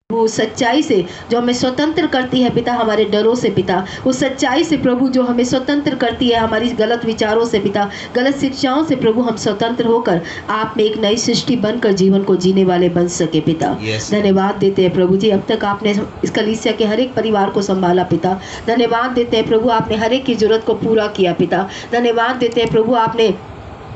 वो सच्चाई से जो हमें स्वतंत्र करती है पिता, हमारे डरों से पिता, उस सच्चाई से प्रभु जो हमें स्वतंत्र करती है हमारी गलत विचारों से पिता, गलत शिक्षाओं से प्रभु, हम स्वतंत्र होकर आप में एक नई सृष्टि बनकर जीवन को जीने वाले बन सके पिता। धन्यवाद देते हैं प्रभु जी, अब तक आपने इस कलीसिया के हर एक परिवार को संभाला पिता। धन्यवाद देते हैं प्रभु, आपने हर एक की जरूरत को पूरा किया पिता। धन्यवाद देते हैं प्रभु, आपने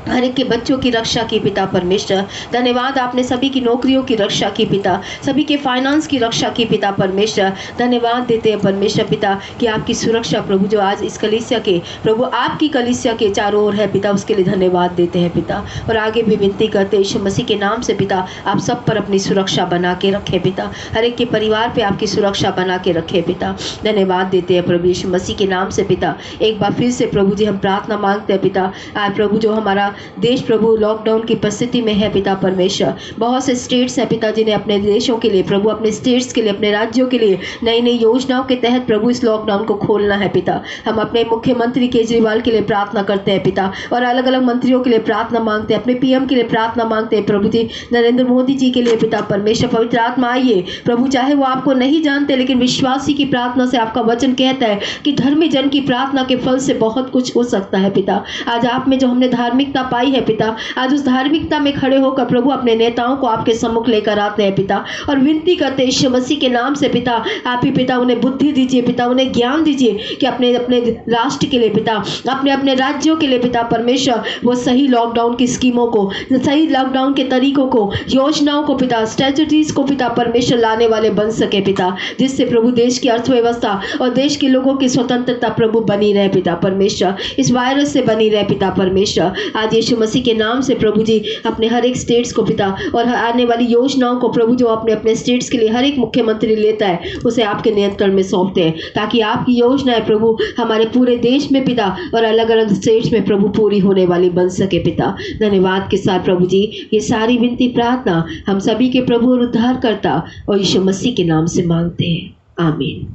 हर एक के बच्चों की रक्षा की पिता परमेश्वर। धन्यवाद, आपने सभी की नौकरियों की रक्षा की पिता, सभी के फाइनेंस की रक्षा की पिता परमेश्वर। धन्यवाद देते हैं परमेश्वर पिता कि आपकी सुरक्षा प्रभु जो आज इस कलीसिया के प्रभु, आपकी कलीसिया के चारों ओर है पिता, उसके लिए धन्यवाद देते हैं पिता। और आगे भी विनती करते हैं यीशु मसीह के नाम से पिता, आप सब पर अपनी सुरक्षा बना के रखें पिता, हर एक के परिवार पे आपकी सुरक्षा बना के रखें पिता। धन्यवाद देते हैं प्रभु यीशु मसीह के नाम से पिता। एक बार फिर से प्रभु जी हम प्रार्थना मांगते हैं पिता, आज प्रभु जो हमारा देश प्रभु लॉकडाउन की परिस्थिति में है पिता परमेश्वर, बहुत से स्टेट्स हैं पिता जिन्हें अपने देशों के लिए प्रभु, अपने स्टेट्स के लिए, अपने राज्यों के लिए नई नई योजनाओं के तहत प्रभु इस लॉकडाउन को खोलना है पिता। हम अपने मुख्यमंत्री केजरीवाल के लिए प्रार्थना करते हैं पिता, और अलग अलग मंत्रियों के लिए प्रार्थना मांगते हैं, अपने पीएम के लिए प्रार्थना मांगते हैं प्रभु जी, नरेंद्र मोदी जी के लिए पिता परमेश्वर। पवित्र आत्मा आइए प्रभु, चाहे वो आपको नहीं जानते लेकिन विश्वासी की प्रार्थना से आपका वचन कहता है कि धर्मी जन की प्रार्थना के फल से बहुत कुछ हो सकता है पिता। आज आप में जो हमने धार्मिकता पाई है पिता, आज उस धार्मिकता में खड़े होकर प्रभु अपने नेताओं को आपके सम्मुख लेकर आते हैं पिता, और विनती करते हैं यीशु मसीह के नाम से पिता, आप ही पिता उन्हें बुद्धि दीजिए पिता, उन्हें ज्ञान दीजिए कि अपने अपने राष्ट्र के लिए पिता, अपने अपने राज्यों के लिए पिता परमेश्वर, वो सही लॉकडाउन की स्कीमों को, सही लॉकडाउन के तरीकों को, योजनाओं को पिता, स्ट्रेटजीज को पिता परमेश्वर लाने वाले बन सके पिता, जिससे प्रभु देश की अर्थव्यवस्था और देश के लोगों की स्वतंत्रता प्रभु बनी रहे पिता परमेश्वर, इस वायरस से बनी रहे पिता परमेश्वर। आज यीशु मसीह के नाम से प्रभु जी अपने हर एक स्टेट्स को पिता, और आने वाली योजनाओं को प्रभु जो अपने अपने स्टेट्स के लिए हर एक मुख्यमंत्री लेता है उसे आपके नियंत्रण में सौंपते हैं, ताकि आपकी योजनाएं प्रभु हमारे पूरे देश में पिता और अलग अलग स्टेट्स में प्रभु पूरी होने वाली बन सके पिता। धन्यवाद के साथ प्रभु जी ये सारी विनती प्रार्थना हम सभी के प्रभु और उद्धारकर्ता और यीशु मसीह के नाम से मांगते हैं, आमीन।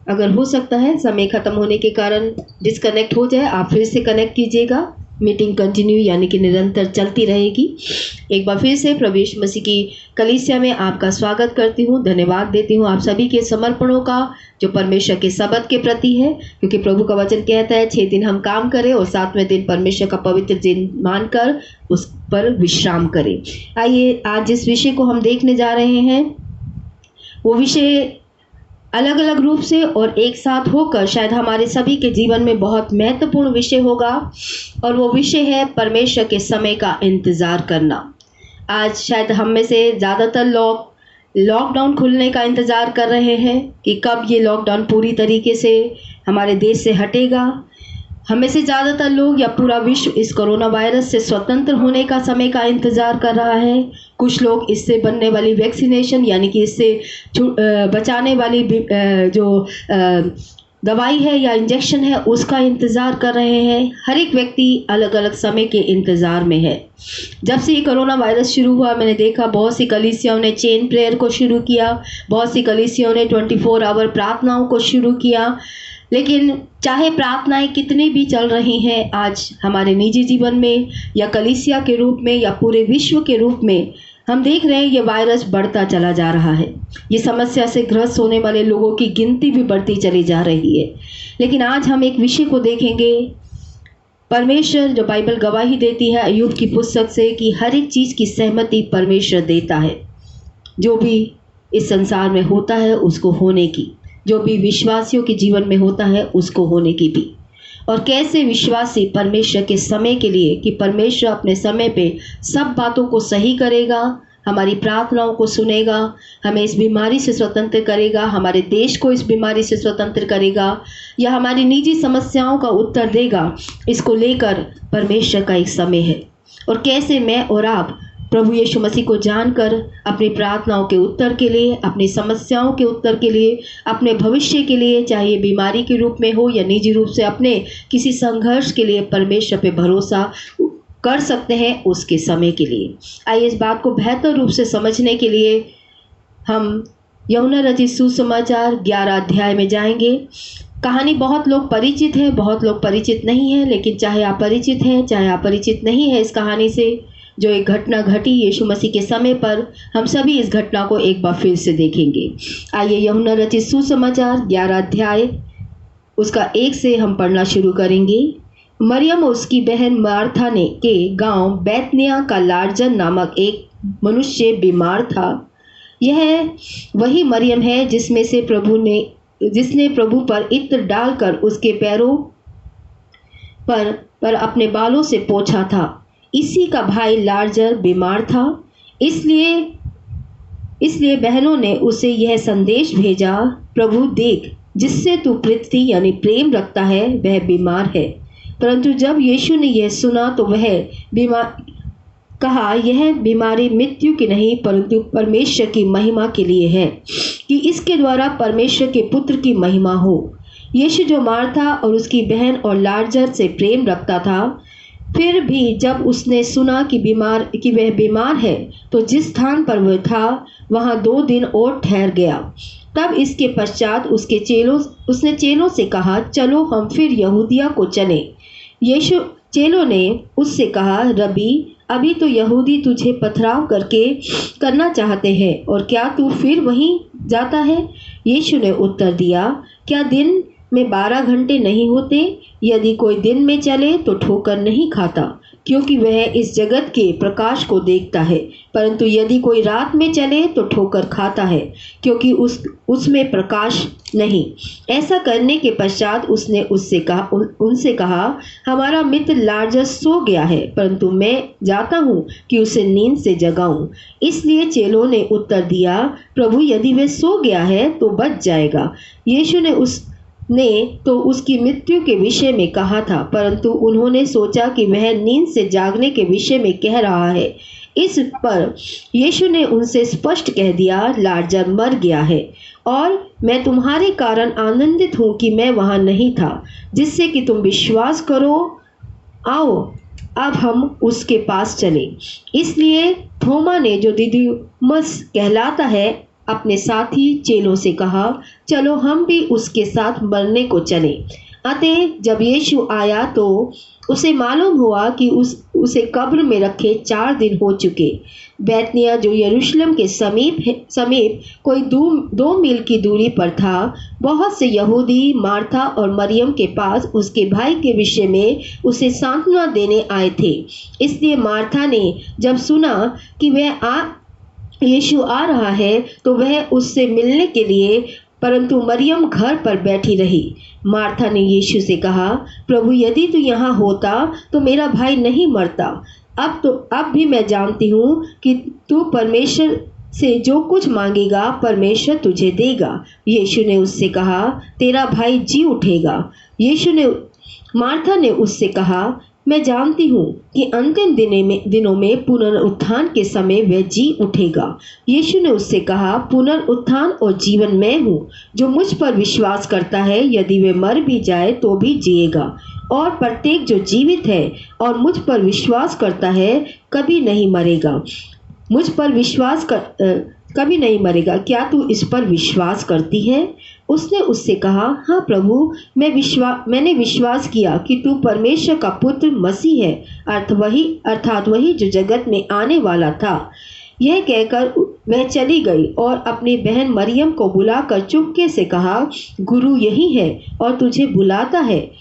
अगर हो सकता है समय खत्म होने के कारण डिस्कनेक्ट हो जाए, आप फिर से कनेक्ट कीजिएगा, मीटिंग कंटिन्यू यानी कि निरंतर चलती रहेगी। एक बार फिर से प्रभु यीशु मसीह की कलीसिया में आपका स्वागत करती हूँ। धन्यवाद देती हूँ आप सभी के समर्पणों का जो परमेश्वर के शब्द के प्रति है, क्योंकि प्रभु का वचन कहता है 6 दिन हम काम करें और 7वें दिन परमेश्वर का पवित्र दिन मानकर उस पर विश्राम करें। आइए आज जिस विषय को हम देखने जा रहे हैं वो विषय अलग अलग रूप से और एक साथ होकर शायद हमारे सभी के जीवन में बहुत महत्वपूर्ण विषय होगा, और वो विषय है परमेश्वर के समय का इंतज़ार करना। आज शायद हम में से ज़्यादातर लोग लॉकडाउन खुलने का इंतज़ार कर रहे हैं कि कब ये लॉकडाउन पूरी तरीके से हमारे देश से हटेगा। हमें से ज़्यादातर लोग या पूरा विश्व इस कोरोना वायरस से स्वतंत्र होने का समय का इंतज़ार कर रहा है। कुछ लोग इससे बनने वाली वैक्सीनेशन यानी कि इससे बचाने वाली जो दवाई है या इंजेक्शन है उसका इंतज़ार कर रहे हैं। हर एक व्यक्ति अलग अलग समय के इंतज़ार में है। जब से ये कोरोना वायरस शुरू हुआ मैंने देखा बहुत सी कलीसियाओं ने चेन प्रेयर को शुरू किया, बहुत सी कलीसियाओं ने 24 आवर प्रार्थनाओं को शुरू किया। लेकिन चाहे प्रार्थनाएं कितनी भी चल रही हैं आज हमारे निजी जीवन में या कलीसिया के रूप में या पूरे विश्व के रूप में, हम देख रहे हैं ये वायरस बढ़ता चला जा रहा है। ये समस्या से ग्रस्त होने वाले लोगों की गिनती भी बढ़ती चली जा रही है। लेकिन आज हम एक विषय को देखेंगे, परमेश्वर जो बाइबल गवाही देती है अय्यूब की पुस्तक से कि हर एक चीज़ की सहमति परमेश्वर देता है। जो भी इस संसार में होता है उसको होने की, जो भी विश्वासियों के जीवन में होता है उसको होने की भी, और कैसे विश्वासी परमेश्वर के समय के लिए कि परमेश्वर अपने समय पे सब बातों को सही करेगा, हमारी प्रार्थनाओं को सुनेगा, हमें इस बीमारी से स्वतंत्र करेगा, हमारे देश को इस बीमारी से स्वतंत्र करेगा या हमारी निजी समस्याओं का उत्तर देगा। इसको लेकर परमेश्वर का एक समय है, और कैसे मैं और आप प्रभु यीशु मसीह को जानकर अपनी प्रार्थनाओं के उत्तर के लिए, अपनी समस्याओं के उत्तर के लिए, अपने भविष्य के लिए, चाहे ये बीमारी के रूप में हो या निजी रूप से अपने किसी संघर्ष के लिए परमेश्वर पे भरोसा कर सकते हैं उसके समय के लिए। आइए इस बात को बेहतर रूप से समझने के लिए हम यूहन्ना रचित सुसमाचार 11 अध्याय में जाएंगे। कहानी बहुत लोग परिचित हैं, बहुत लोग परिचित नहीं हैं, लेकिन चाहे आप परिचित हैं चाहे आप परिचित नहीं हैं इस कहानी से, जो एक घटना घटी यीशु मसीह के समय पर, हम सभी इस घटना को एक बार फिर से देखेंगे। आइए यूहन्ना रचित सुसमाचार 11 अध्याय उसका 1 से हम पढ़ना शुरू करेंगे। मरियम और उसकी बहन मार्था ने के गांव बैतनिय्याह का लाजर नामक एक मनुष्य बीमार था। यह वही मरियम है जिसने प्रभु पर इत्र डालकर उसके पैरों पर अपने बालों से पोंछा था। इसी का भाई लाजर बीमार था। इसलिए बहनों ने उसे यह संदेश भेजा, प्रभु देख, जिससे तू प्रीति यानी प्रेम रखता है वह बीमार है। परंतु जब यीशु ने यह सुना तो वह कहा, यह बीमारी मृत्यु की नहीं परंतु परमेश्वर की महिमा के लिए है, कि इसके द्वारा परमेश्वर के पुत्र की महिमा हो। यीशु जो मार्था और उसकी बहन और लाजर से प्रेम रखता था, फिर भी जब उसने सुना कि वह बीमार है, तो जिस स्थान पर वह था वहाँ 2 दिन और ठहर गया। तब इसके पश्चात उसने चेलों से कहा, चलो हम फिर यहूदिया को चलें। चेलों ने उससे कहा, रबी, अभी तो यहूदी तुझे पथराव करना चाहते हैं, और क्या तू फिर वहीं जाता है? यीशु ने उत्तर दिया, क्या दिन में 12 घंटे नहीं होते? यदि कोई दिन में चले तो ठोकर नहीं खाता, क्योंकि वह इस जगत के प्रकाश को देखता है, परंतु यदि कोई रात में चले तो ठोकर खाता है, क्योंकि उसमें प्रकाश नहीं। ऐसा करने के पश्चात उसने उनसे कहा, हमारा मित्र लाजर सो गया है, परंतु मैं जाता हूँ कि उसे नींद से जगाऊं। इसलिए चेलों ने उत्तर दिया, प्रभु, यदि वह सो गया है तो बच जाएगा। यीशु ने तो उसकी मृत्यु के विषय में कहा था, परंतु उन्होंने सोचा कि वह नींद से जागने के विषय में कह रहा है। इस पर यीशु ने उनसे स्पष्ट कह दिया, लाजर मर गया है, और मैं तुम्हारे कारण आनंदित हूँ कि मैं वहाँ नहीं था, जिससे कि तुम विश्वास करो। आओ अब हम उसके पास चले। इसलिए थोमा ने, जो दिदुमुस कहलाता है, अपने साथी चेलों से कहा, चलो हम भी उसके साथ मरने को चलें। अतः जब यीशु आया तो उसे मालूम हुआ कि उसे कब्र में रखे 4 दिन हो चुके। बैतनिय्याह, जो यरूशलेम के समीप कोई 2 मील की दूरी पर था, बहुत से यहूदी मार्था और मरियम के पास उसके भाई के विषय में उसे सांत्वना देने आए थे। इसलिए मार्था ने जब सुना कि यीशु आ रहा है तो वह उससे मिलने के लिए, परंतु मरियम घर पर बैठी रही। मार्था ने यीशु से कहा, प्रभु, यदि तू यहाँ होता तो मेरा भाई नहीं मरता। अब भी मैं जानती हूँ कि तू परमेश्वर से जो कुछ मांगेगा परमेश्वर तुझे देगा। यीशु ने उससे कहा, तेरा भाई जी उठेगा। मार्था ने उससे कहा, मैं जानती हूँ कि अंतिम दिनों में पुनरुत्थान के समय वह जी उठेगा। यीशु ने उससे कहा, पुनरुत्थान और जीवन मैं हूँ। जो मुझ पर विश्वास करता है, यदि वह मर भी जाए तो भी जिएगा, और प्रत्येक जो जीवित है और मुझ पर विश्वास करता है कभी नहीं मरेगा। कभी नहीं मरेगा। क्या तू इस पर विश्वास करती है? उसने उससे कहा, हाँ प्रभु, मैंने विश्वास किया कि तू परमेश्वर का पुत्र मसीह है, अर्थात वही जो जगत में आने वाला था। यह कहकर वह चली गई और अपनी बहन मरियम को बुलाकर चुपके से कहा, गुरु यही है और तुझे बुलाता है।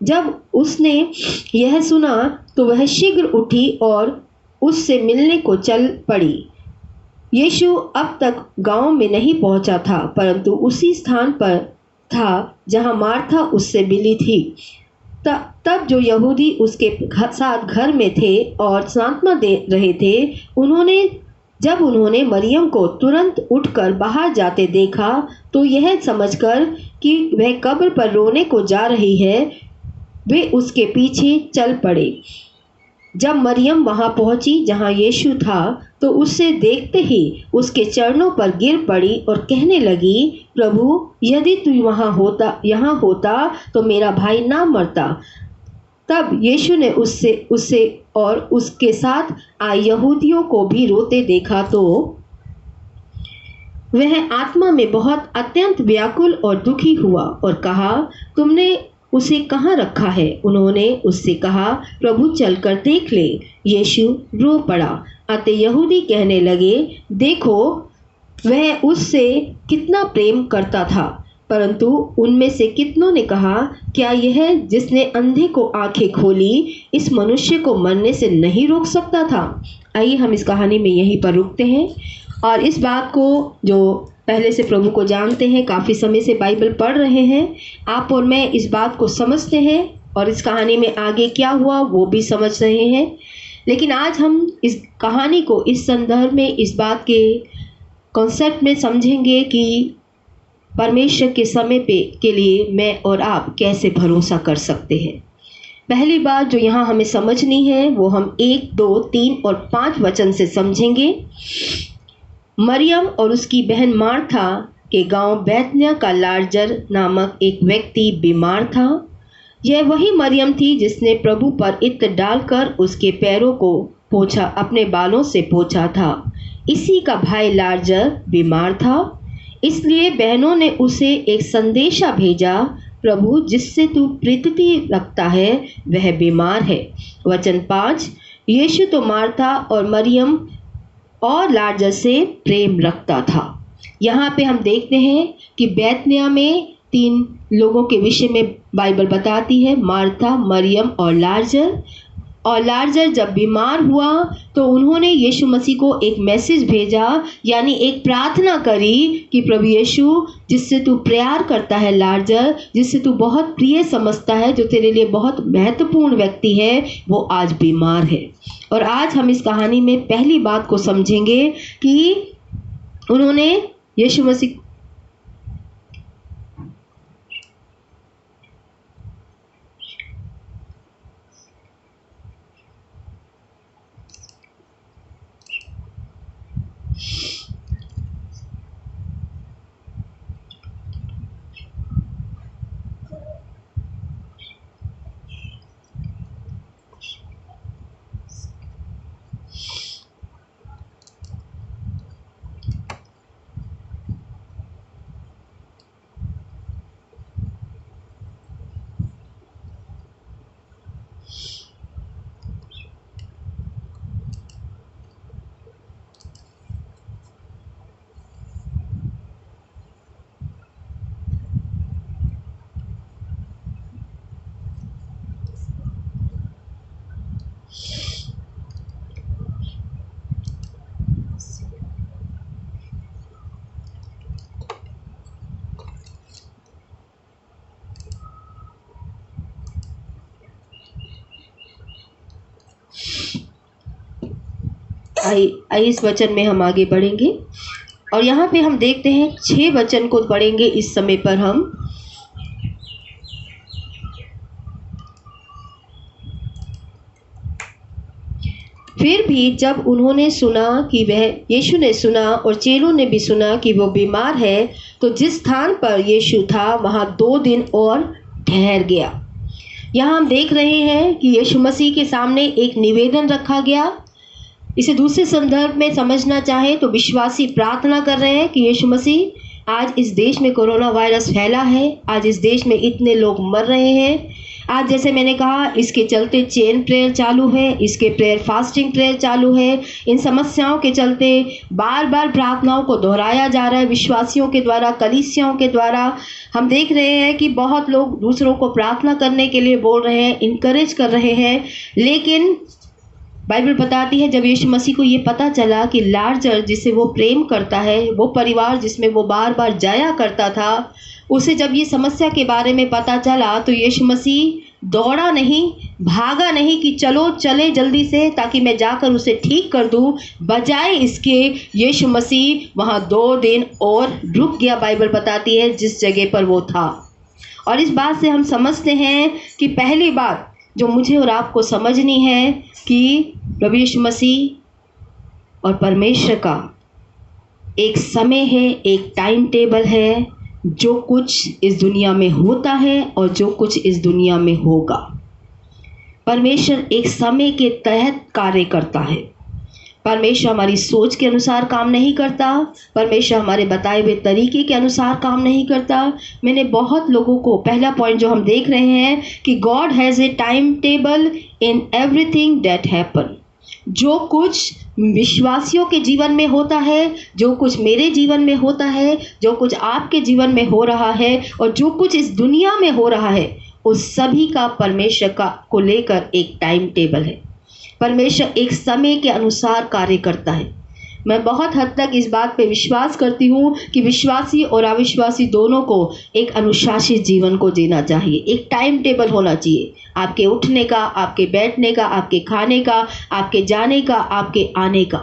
जब उसने यह सुना तो वह शीघ्र उठी और उससे मिलने को चल पड़ी। यीशु अब तक गांव में नहीं पहुंचा था, परंतु उसी स्थान पर था जहां मार्था उससे मिली थी। तब जो यहूदी उसके साथ घर में थे और सांत्वना दे रहे थे, जब उन्होंने मरियम को तुरंत उठकर बाहर जाते देखा, तो यह समझकर कि वह कब्र पर रोने को जा रही है, वे उसके पीछे चल पड़े। जब मरियम वहां पहुंची जहां यीशु था, तो उसे देखते ही उसके चरणों पर गिर पड़ी और कहने लगी, प्रभु, यदि तू यहाँ होता तो मेरा भाई ना मरता। तब यीशु ने उससे और उसके साथ आए यहूदियों को भी रोते देखा, तो वह आत्मा में बहुत अत्यंत व्याकुल और दुखी हुआ और कहा, तुमने उसे कहाँ रखा है? उन्होंने उससे कहा, प्रभु चलकर देख ले। यीशु रो पड़ा। अतः यहूदी कहने लगे, देखो वह उससे कितना प्रेम करता था। परंतु उनमें से कितनों ने कहा, क्या यह जिसने अंधे को आंखें खोली इस मनुष्य को मरने से नहीं रोक सकता था? आइए हम इस कहानी में यहीं पर रुकते हैं और इस बात को, जो पहले से प्रभु को जानते हैं, काफ़ी समय से बाइबल पढ़ रहे हैं, आप और मैं इस बात को समझते हैं और इस कहानी में आगे क्या हुआ वो भी समझ रहे हैं। लेकिन आज हम इस कहानी को इस संदर्भ में, इस बात के कॉन्सेप्ट में समझेंगे कि परमेश्वर के समय पे के लिए मैं और आप कैसे भरोसा कर सकते हैं। पहली बात जो यहाँ हमें समझनी है वो हम 1, 2, 3 और 5 वचन से समझेंगे। मरियम और उसकी बहन मार्था के गांव बैतनिय्याह का लाजर नामक एक व्यक्ति बीमार था। यह वही मरियम थी जिसने प्रभु पर इत्र डालकर उसके पैरों को पोंछा, अपने बालों से पोंछा था। इसी का भाई लाजर बीमार था, इसलिए बहनों ने उसे एक संदेशा भेजा, प्रभु जिससे तू प्रीति रखता है वह बीमार है। वचन 5, यीशु तो मार्था और मरियम और लाजर से प्रेम रखता था। यहाँ पे हम देखते हैं कि बैतनिय्याह में 3 लोगों के विषय में बाइबल बताती है, मार्था, मरियम और लाजर। और लाजर जब बीमार हुआ तो उन्होंने यीशु मसीह को एक मैसेज भेजा, यानी एक प्रार्थना करी कि प्रभु यीशु जिससे तू प्यार करता है, लाजर जिससे तू बहुत प्रिय समझता है, जो तेरे लिए बहुत महत्वपूर्ण व्यक्ति है, वो आज बीमार है। और आज हम इस कहानी में पहली बात को समझेंगे कि उन्होंने यीशु मसीह इस वचन में हम आगे बढ़ेंगे और यहाँ पे हम देखते हैं 6 वचन को पढ़ेंगे इस समय पर हम। फिर भी जब उन्होंने सुना कि यीशु ने सुना और चेलों ने भी सुना कि वो बीमार है, तो जिस स्थान पर यीशु था वहाँ 2 दिन और ठहर गया। यहाँ हम देख रहे हैं कि यीशु मसीह के सामने एक निवेदन रखा गया। इसे दूसरे संदर्भ में समझना चाहे तो विश्वासी प्रार्थना कर रहे हैं कि यीशु मसीह, आज इस देश में कोरोना वायरस फैला है, आज इस देश में इतने लोग मर रहे हैं, आज जैसे मैंने कहा इसके चलते चेन प्रेयर चालू है, इसके प्रेयर फास्टिंग प्रेयर चालू है। इन समस्याओं के चलते बार बार प्रार्थनाओं को दोहराया जा रहा है विश्वासियों के द्वारा, कलीसियाओं के द्वारा। हम देख रहे हैं कि बहुत लोग दूसरों को प्रार्थना करने के लिए बोल रहे हैं, इनकरेज कर रहे हैं। लेकिन बाइबल बताती है जब यीशु मसीह को ये पता चला कि लाजर जिसे वो प्रेम करता है, वो परिवार जिसमें वो बार बार जाया करता था, उसे जब ये समस्या के बारे में पता चला तो यीशु मसीह दौड़ा नहीं, भागा नहीं कि चलो चले जल्दी से ताकि मैं जाकर उसे ठीक कर दूं। बजाय इसके यीशु मसीह वहाँ 2 दिन और रुक गया, बाइबल बताती है, जिस जगह पर वो था। और इस बात से हम समझते हैं कि पहली बात जो मुझे और आपको समझनी है कि प्रभु यीशु मसीह और परमेश्वर का एक समय है, एक टाइम टेबल है। जो कुछ इस दुनिया में होता है और जो कुछ इस दुनिया में होगा, परमेश्वर एक समय के तहत कार्य करता है। परमेश्वर हमारी सोच के अनुसार काम नहीं करता, परमेश्वर हमारे बताए हुए तरीके के अनुसार काम नहीं करता। मैंने बहुत लोगों को, पहला पॉइंट जो हम देख रहे हैं कि God has a time table in everything that happen. जो कुछ विश्वासियों के जीवन में होता है, जो कुछ मेरे जीवन में होता है, जो कुछ आपके जीवन में हो रहा है और जो कुछ इस दुनिया में हो रहा है, उस सभी का परमेश्वर का को लेकर एक टाइम टेबल है। परमेश्वर एक समय के अनुसार कार्य करता है। मैं बहुत हद तक इस बात पे विश्वास करती हूँ कि विश्वासी और अविश्वासी दोनों को एक अनुशासित जीवन को जीना चाहिए। एक टाइम टेबल होना चाहिए, आपके उठने का, आपके बैठने का, आपके खाने का, आपके जाने का, आपके आने का,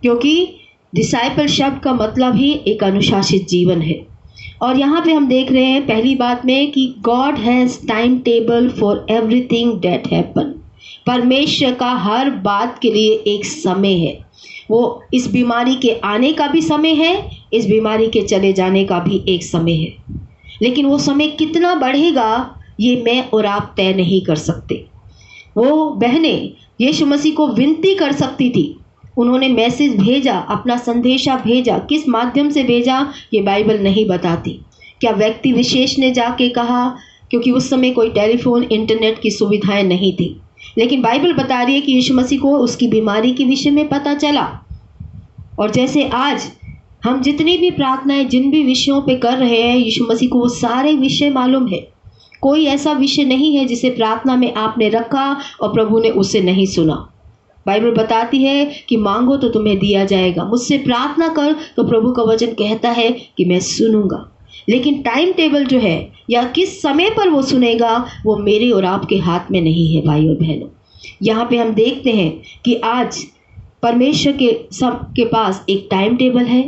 क्योंकि डिसाइपल शब्द का मतलब ही एक अनुशासित जीवन है। और यहाँ पे हम देख रहे हैं पहली बात में कि God has time table for everything that happen. परमेश्वर का हर बात के लिए एक समय है। वो इस बीमारी के आने का भी समय है, इस बीमारी के चले जाने का भी एक समय है, लेकिन वो समय कितना बढ़ेगा ये मैं और आप तय नहीं कर सकते। वो बहनें यीशु मसीह को विनती कर सकती थी, उन्होंने मैसेज भेजा, अपना संदेशा भेजा, किस माध्यम से भेजा ये बाइबल नहीं बताती। क्या व्यक्ति विशेष ने जाके कहा, क्योंकि उस समय कोई टेलीफोन, इंटरनेट की सुविधाएं नहीं थी, लेकिन बाइबल बता रही है कि यीशु मसीह को उसकी बीमारी के विषय में पता चला। और जैसे आज हम जितनी भी प्रार्थनाएं जिन भी विषयों पे कर रहे हैं, यीशु मसीह को वो सारे विषय मालूम है। कोई ऐसा विषय नहीं है जिसे प्रार्थना में आपने रखा और प्रभु ने उसे नहीं सुना। बाइबल बताती है कि मांगो तो तुम्हें दिया जाएगा, मुझसे प्रार्थना कर तो प्रभु का वचन कहता है कि मैं सुनूंगा। लेकिन टाइम टेबल जो है या किस समय पर वो सुनेगा वो मेरे और आपके हाथ में नहीं है। भाई और बहनों, यहाँ पे हम देखते हैं कि आज परमेश्वर के पास एक टाइम टेबल है,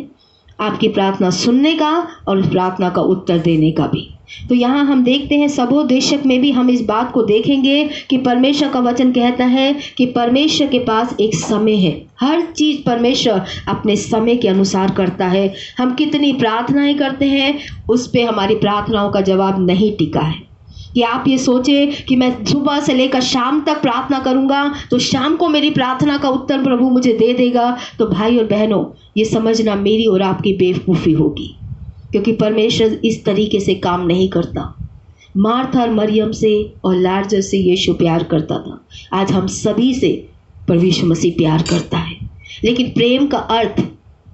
आपकी प्रार्थना सुनने का और उस प्रार्थना का उत्तर देने का भी। तो यहाँ हम देखते हैं सबोदेशक में भी हम इस बात को देखेंगे कि परमेश्वर का वचन कहता है कि परमेश्वर के पास एक समय है। हर चीज़ परमेश्वर अपने समय के अनुसार करता है। हम कितनी प्रार्थनाएं करते हैं उस पे हमारी प्रार्थनाओं का जवाब नहीं टिका है। कि आप ये सोचे कि मैं सुबह से लेकर शाम तक प्रार्थना करूंगा तो शाम को मेरी प्रार्थना का उत्तर प्रभु मुझे दे देगा, तो भाई और बहनों ये समझना मेरी और आपकी बेवकूफ़ी होगी, क्योंकि परमेश्वर इस तरीके से काम नहीं करता। मार्था और मरियम से और लाजर से यीशु प्यार करता था, आज हम सभी से प्रभु यीशु मसीह प्यार करता है। लेकिन प्रेम का अर्थ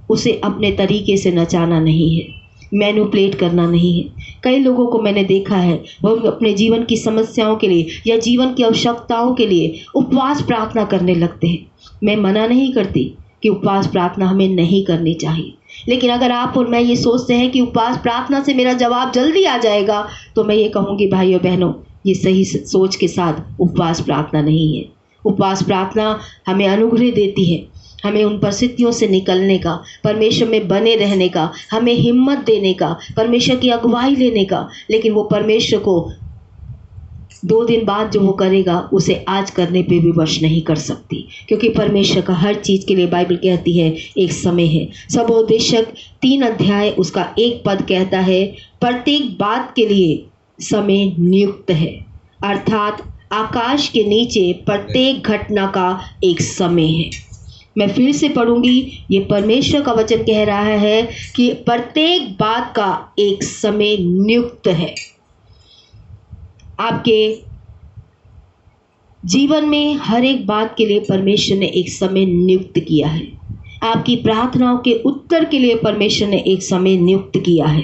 उसे अपने तरीके से नचाना नहीं है, मैनिपुलेट करना नहीं है। कई लोगों को मैंने देखा है वो अपने जीवन की समस्याओं के लिए या जीवन की आवश्यकताओं के लिए उपवास प्रार्थना करने लगते हैं। मैं मना नहीं करती कि उपवास प्रार्थना हमें नहीं करनी चाहिए, लेकिन अगर आप और मैं ये सोचते हैं कि उपवास प्रार्थना से मेरा जवाब जल्दी आ जाएगा, तो मैं ये कहूँगी भाइयों बहनों ये सही सोच के साथ उपवास प्रार्थना नहीं है। उपवास प्रार्थना हमें अनुग्रह देती है, हमें उन परिस्थितियों से निकलने का, परमेश्वर में बने रहने का, हमें हिम्मत देने का, परमेश्वर की अगुवाई लेने का। लेकिन वो परमेश्वर को 2 दिन बाद जो वो करेगा उसे आज करने पे भी वश नहीं कर सकती, क्योंकि परमेश्वर का हर चीज़ के लिए बाइबल कहती है एक समय है। सबोदेशक 3 अध्याय उसका 1 पद कहता है प्रत्येक बात के लिए समय नियुक्त है, अर्थात आकाश के नीचे प्रत्येक घटना का एक समय है। मैं फिर से पढ़ूंगी, ये परमेश्वर का वचन कह रहा है कि प्रत्येक बात का एक समय नियुक्त है। आपके जीवन में हर एक बात के लिए परमेश्वर ने एक समय नियुक्त किया है। आपकी प्रार्थनाओं के उत्तर के लिए परमेश्वर ने एक समय नियुक्त किया है।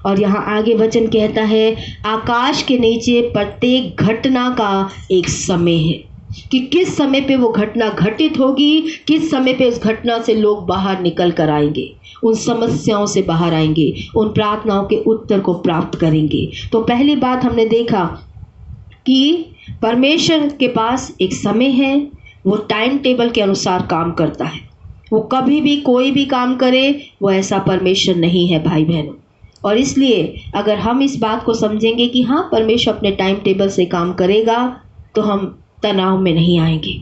और यहाँ आगे वचन कहता है आकाश के नीचे प्रत्येक घटना का एक समय है, कि किस समय पे वो घटना घटित होगी, किस समय पे उस घटना से लोग बाहर निकल कर आएंगे, उन समस्याओं से बाहर आएंगे, उन प्रार्थनाओं के उत्तर को प्राप्त करेंगे। तो पहली बात हमने देखा कि परमेश्वर के पास एक समय है, वो टाइम टेबल के अनुसार काम करता है। वो कभी भी कोई भी काम करे वो ऐसा परमेश्वर नहीं है भाई बहनों। और इसलिए अगर हम इस बात को समझेंगे कि हाँ परमेश्वर अपने टाइम टेबल से काम करेगा, तो हम तनाव में नहीं आएंगे।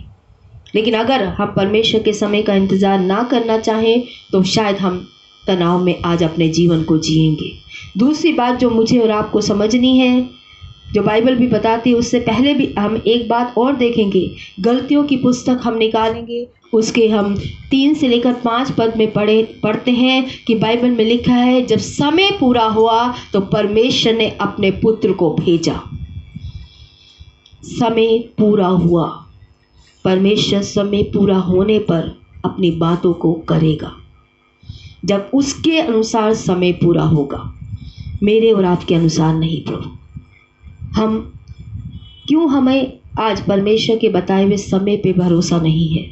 लेकिन अगर हम परमेश्वर के समय का इंतज़ार ना करना चाहें तो शायद हम तनाव में आज अपने जीवन को जिएंगे। दूसरी बात जो मुझे और आपको समझनी है, जो बाइबल भी बताती है, उससे पहले भी हम एक बात और देखेंगे। गलतियों की पुस्तक हम निकालेंगे उसके हम 3 से लेकर 5 पद में पढ़ते हैं कि बाइबल में लिखा है, जब समय पूरा हुआ तो परमेश्वर ने अपने पुत्र को भेजा। समय पूरा हुआ, परमेश्वर समय पूरा होने पर अपनी बातों को करेगा जब उसके अनुसार समय पूरा होगा, मेरे और आपके अनुसार नहीं प्रभु। हमें आज परमेश्वर के बताए हुए समय पे भरोसा नहीं है,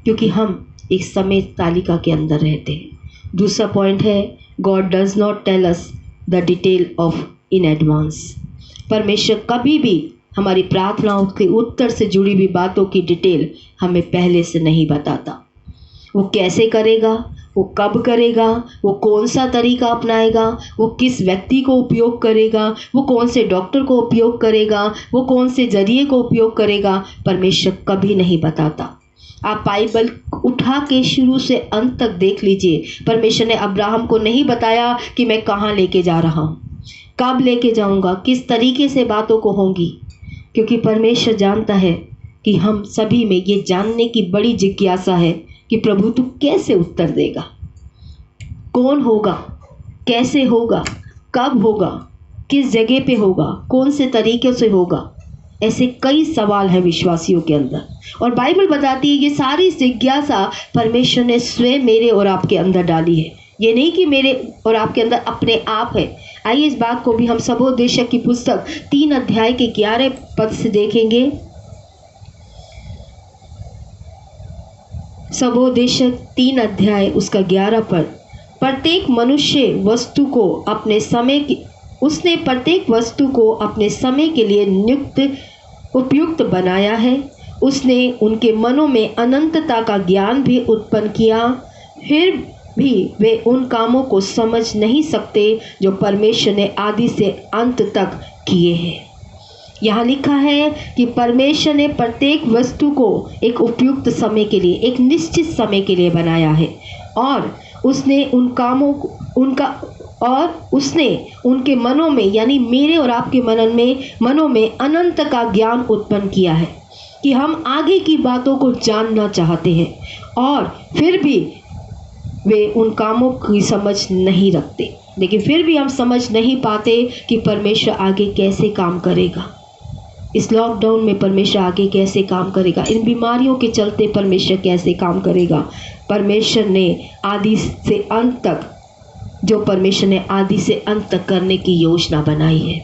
क्योंकि हम एक समय तालिका के अंदर रहते हैं। दूसरा पॉइंट है, God does not tell us the detail of in advance. परमेश्वर कभी भी हमारी प्रार्थनाओं के उत्तर से जुड़ी हुई बातों की डिटेल हमें पहले से नहीं बताता। वो कैसे करेगा, वो कब करेगा, वो कौन सा तरीका अपनाएगा, वो किस व्यक्ति को उपयोग करेगा, वो कौन से डॉक्टर को उपयोग करेगा, वो कौन से जरिए को उपयोग करेगा, परमेश्वर कभी नहीं बताता। आप बाइबल उठा के शुरू से अंत तक देख लीजिए। परमेश्वर ने अब्राहम को नहीं बताया कि मैं कहाँ लेके जा रहा हूँ, कब लेके जाऊँगा, किस तरीके से बातों को होंगी, क्योंकि परमेश्वर जानता है कि हम सभी में ये जानने की बड़ी जिज्ञासा है कि प्रभु तू कैसे उत्तर देगा, कौन होगा, कैसे होगा, कब होगा, किस जगह पे होगा, कौन से तरीके से होगा। ऐसे कई सवाल हैं विश्वासियों के अंदर, और बाइबल बताती है ये सारी जिज्ञासा परमेश्वर ने स्वयं मेरे और आपके अंदर डाली है। ये नहीं कि मेरे और आपके अंदर अपने आप है। आइए इस बात को भी हम सबोपदेशक की पुस्तक 3 अध्याय के 11 पद से देखेंगे। सबोपदेशक 3 अध्याय उसका 11 पद, प्रत्येक मनुष्य वस्तु को अपने समय की उसने प्रत्येक वस्तु को अपने समय के लिए उपयुक्त बनाया है। उसने उनके मनों में अनंतता का ज्ञान भी उत्पन्न किया, फिर भी वे उन कामों को समझ नहीं सकते जो परमेश्वर ने आदि से अंत तक किए हैं। यहाँ लिखा है कि परमेश्वर ने प्रत्येक वस्तु को एक उपयुक्त समय के लिए, एक निश्चित समय के लिए बनाया है, और उसने उसने उनके मनों में, यानी मेरे और आपके मनों में अनंत का ज्ञान उत्पन्न किया है कि हम आगे की बातों को जानना चाहते हैं, और फिर भी वे उन कामों की समझ नहीं रखते। लेकिन फिर भी हम समझ नहीं पाते कि परमेश्वर आगे कैसे काम करेगा, इस लॉकडाउन में परमेश्वर आगे कैसे काम करेगा, इन बीमारियों के चलते परमेश्वर कैसे काम करेगा। परमेश्वर ने आदि से अंत तक, जो परमेश्वर ने आदि से अंत तक करने की योजना बनाई है।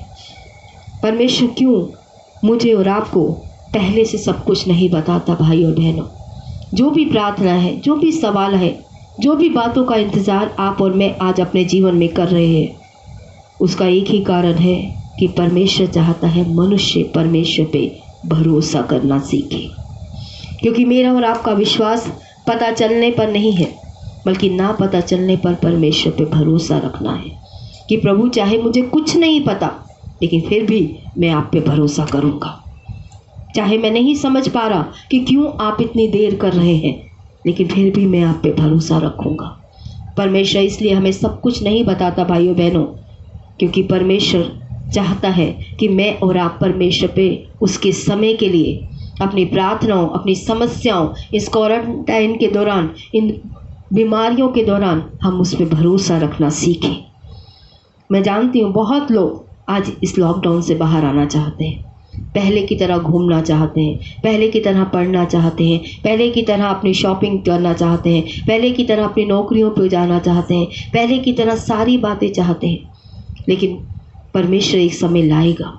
परमेश्वर क्यों मुझे और आपको पहले से सब कुछ नहीं बताता? भाई और बहनों, जो भी प्रार्थना है, जो भी सवाल है, जो भी बातों का इंतज़ार आप और मैं आज अपने जीवन में कर रहे हैं, उसका एक ही कारण है कि परमेश्वर चाहता है मनुष्य परमेश्वर पे भरोसा करना सीखे। क्योंकि मेरा और आपका विश्वास पता चलने पर नहीं है, बल्कि ना पता चलने पर परमेश्वर पे भरोसा रखना है कि प्रभु चाहे मुझे कुछ नहीं पता, लेकिन फिर भी मैं आप पे भरोसा करूँगा। चाहे मैं नहीं समझ पा रहा कि क्यों आप इतनी देर कर रहे हैं, लेकिन फिर भी मैं आप पे भरोसा रखूँगा। परमेश्वर इसलिए हमें सब कुछ नहीं बताता भाइयों बहनों, क्योंकि परमेश्वर चाहता है कि मैं और आप परमेश्वर पे उसके समय के लिए अपनी प्रार्थनाओं, अपनी समस्याओं, इस क्वारंटाइन के दौरान, इन बीमारियों के दौरान हम उस पर भरोसा रखना सीखें। मैं जानती हूँ बहुत लोग आज इस लॉकडाउन से बाहर आना चाहते हैं, पहले की तरह घूमना चाहते हैं, पहले की तरह पढ़ना चाहते हैं, पहले की तरह अपनी शॉपिंग करना चाहते हैं, पहले की तरह अपनी नौकरियों पर जाना चाहते हैं, पहले की तरह सारी बातें चाहते हैं। लेकिन परमेश्वर एक समय लाएगा।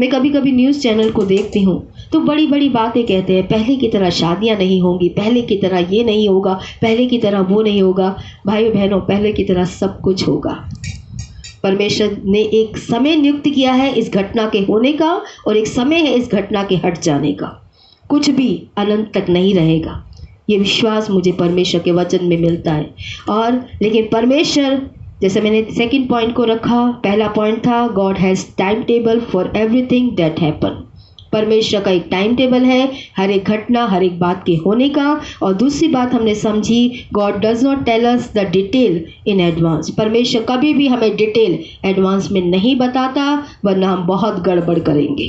मैं कभी कभी न्यूज़ चैनल को देखती हूँ तो बड़ी बड़ी बातें कहते हैं, पहले की तरह शादियाँ नहीं होंगी, पहले की तरह ये नहीं होगा, पहले की तरह वो नहीं होगा। भाई बहनों, पहले की तरह सब कुछ होगा। परमेश्वर ने एक समय नियुक्त किया है इस घटना के होने का, और एक समय है इस घटना के हट जाने का। कुछ भी अनंत तक नहीं रहेगा, ये विश्वास मुझे परमेश्वर के वचन में मिलता है। और लेकिन परमेश्वर, जैसे मैंने सेकंड पॉइंट को रखा, पहला पॉइंट था God has time table for everything that happen. परमेश्वर का एक टाइम टेबल है हर एक घटना, हर एक बात के होने का। और दूसरी बात हमने समझी, God does not tell us the detail in advance. परमेश्वर कभी भी हमें डिटेल एडवांस में नहीं बताता, वरना हम बहुत गड़बड़ करेंगे।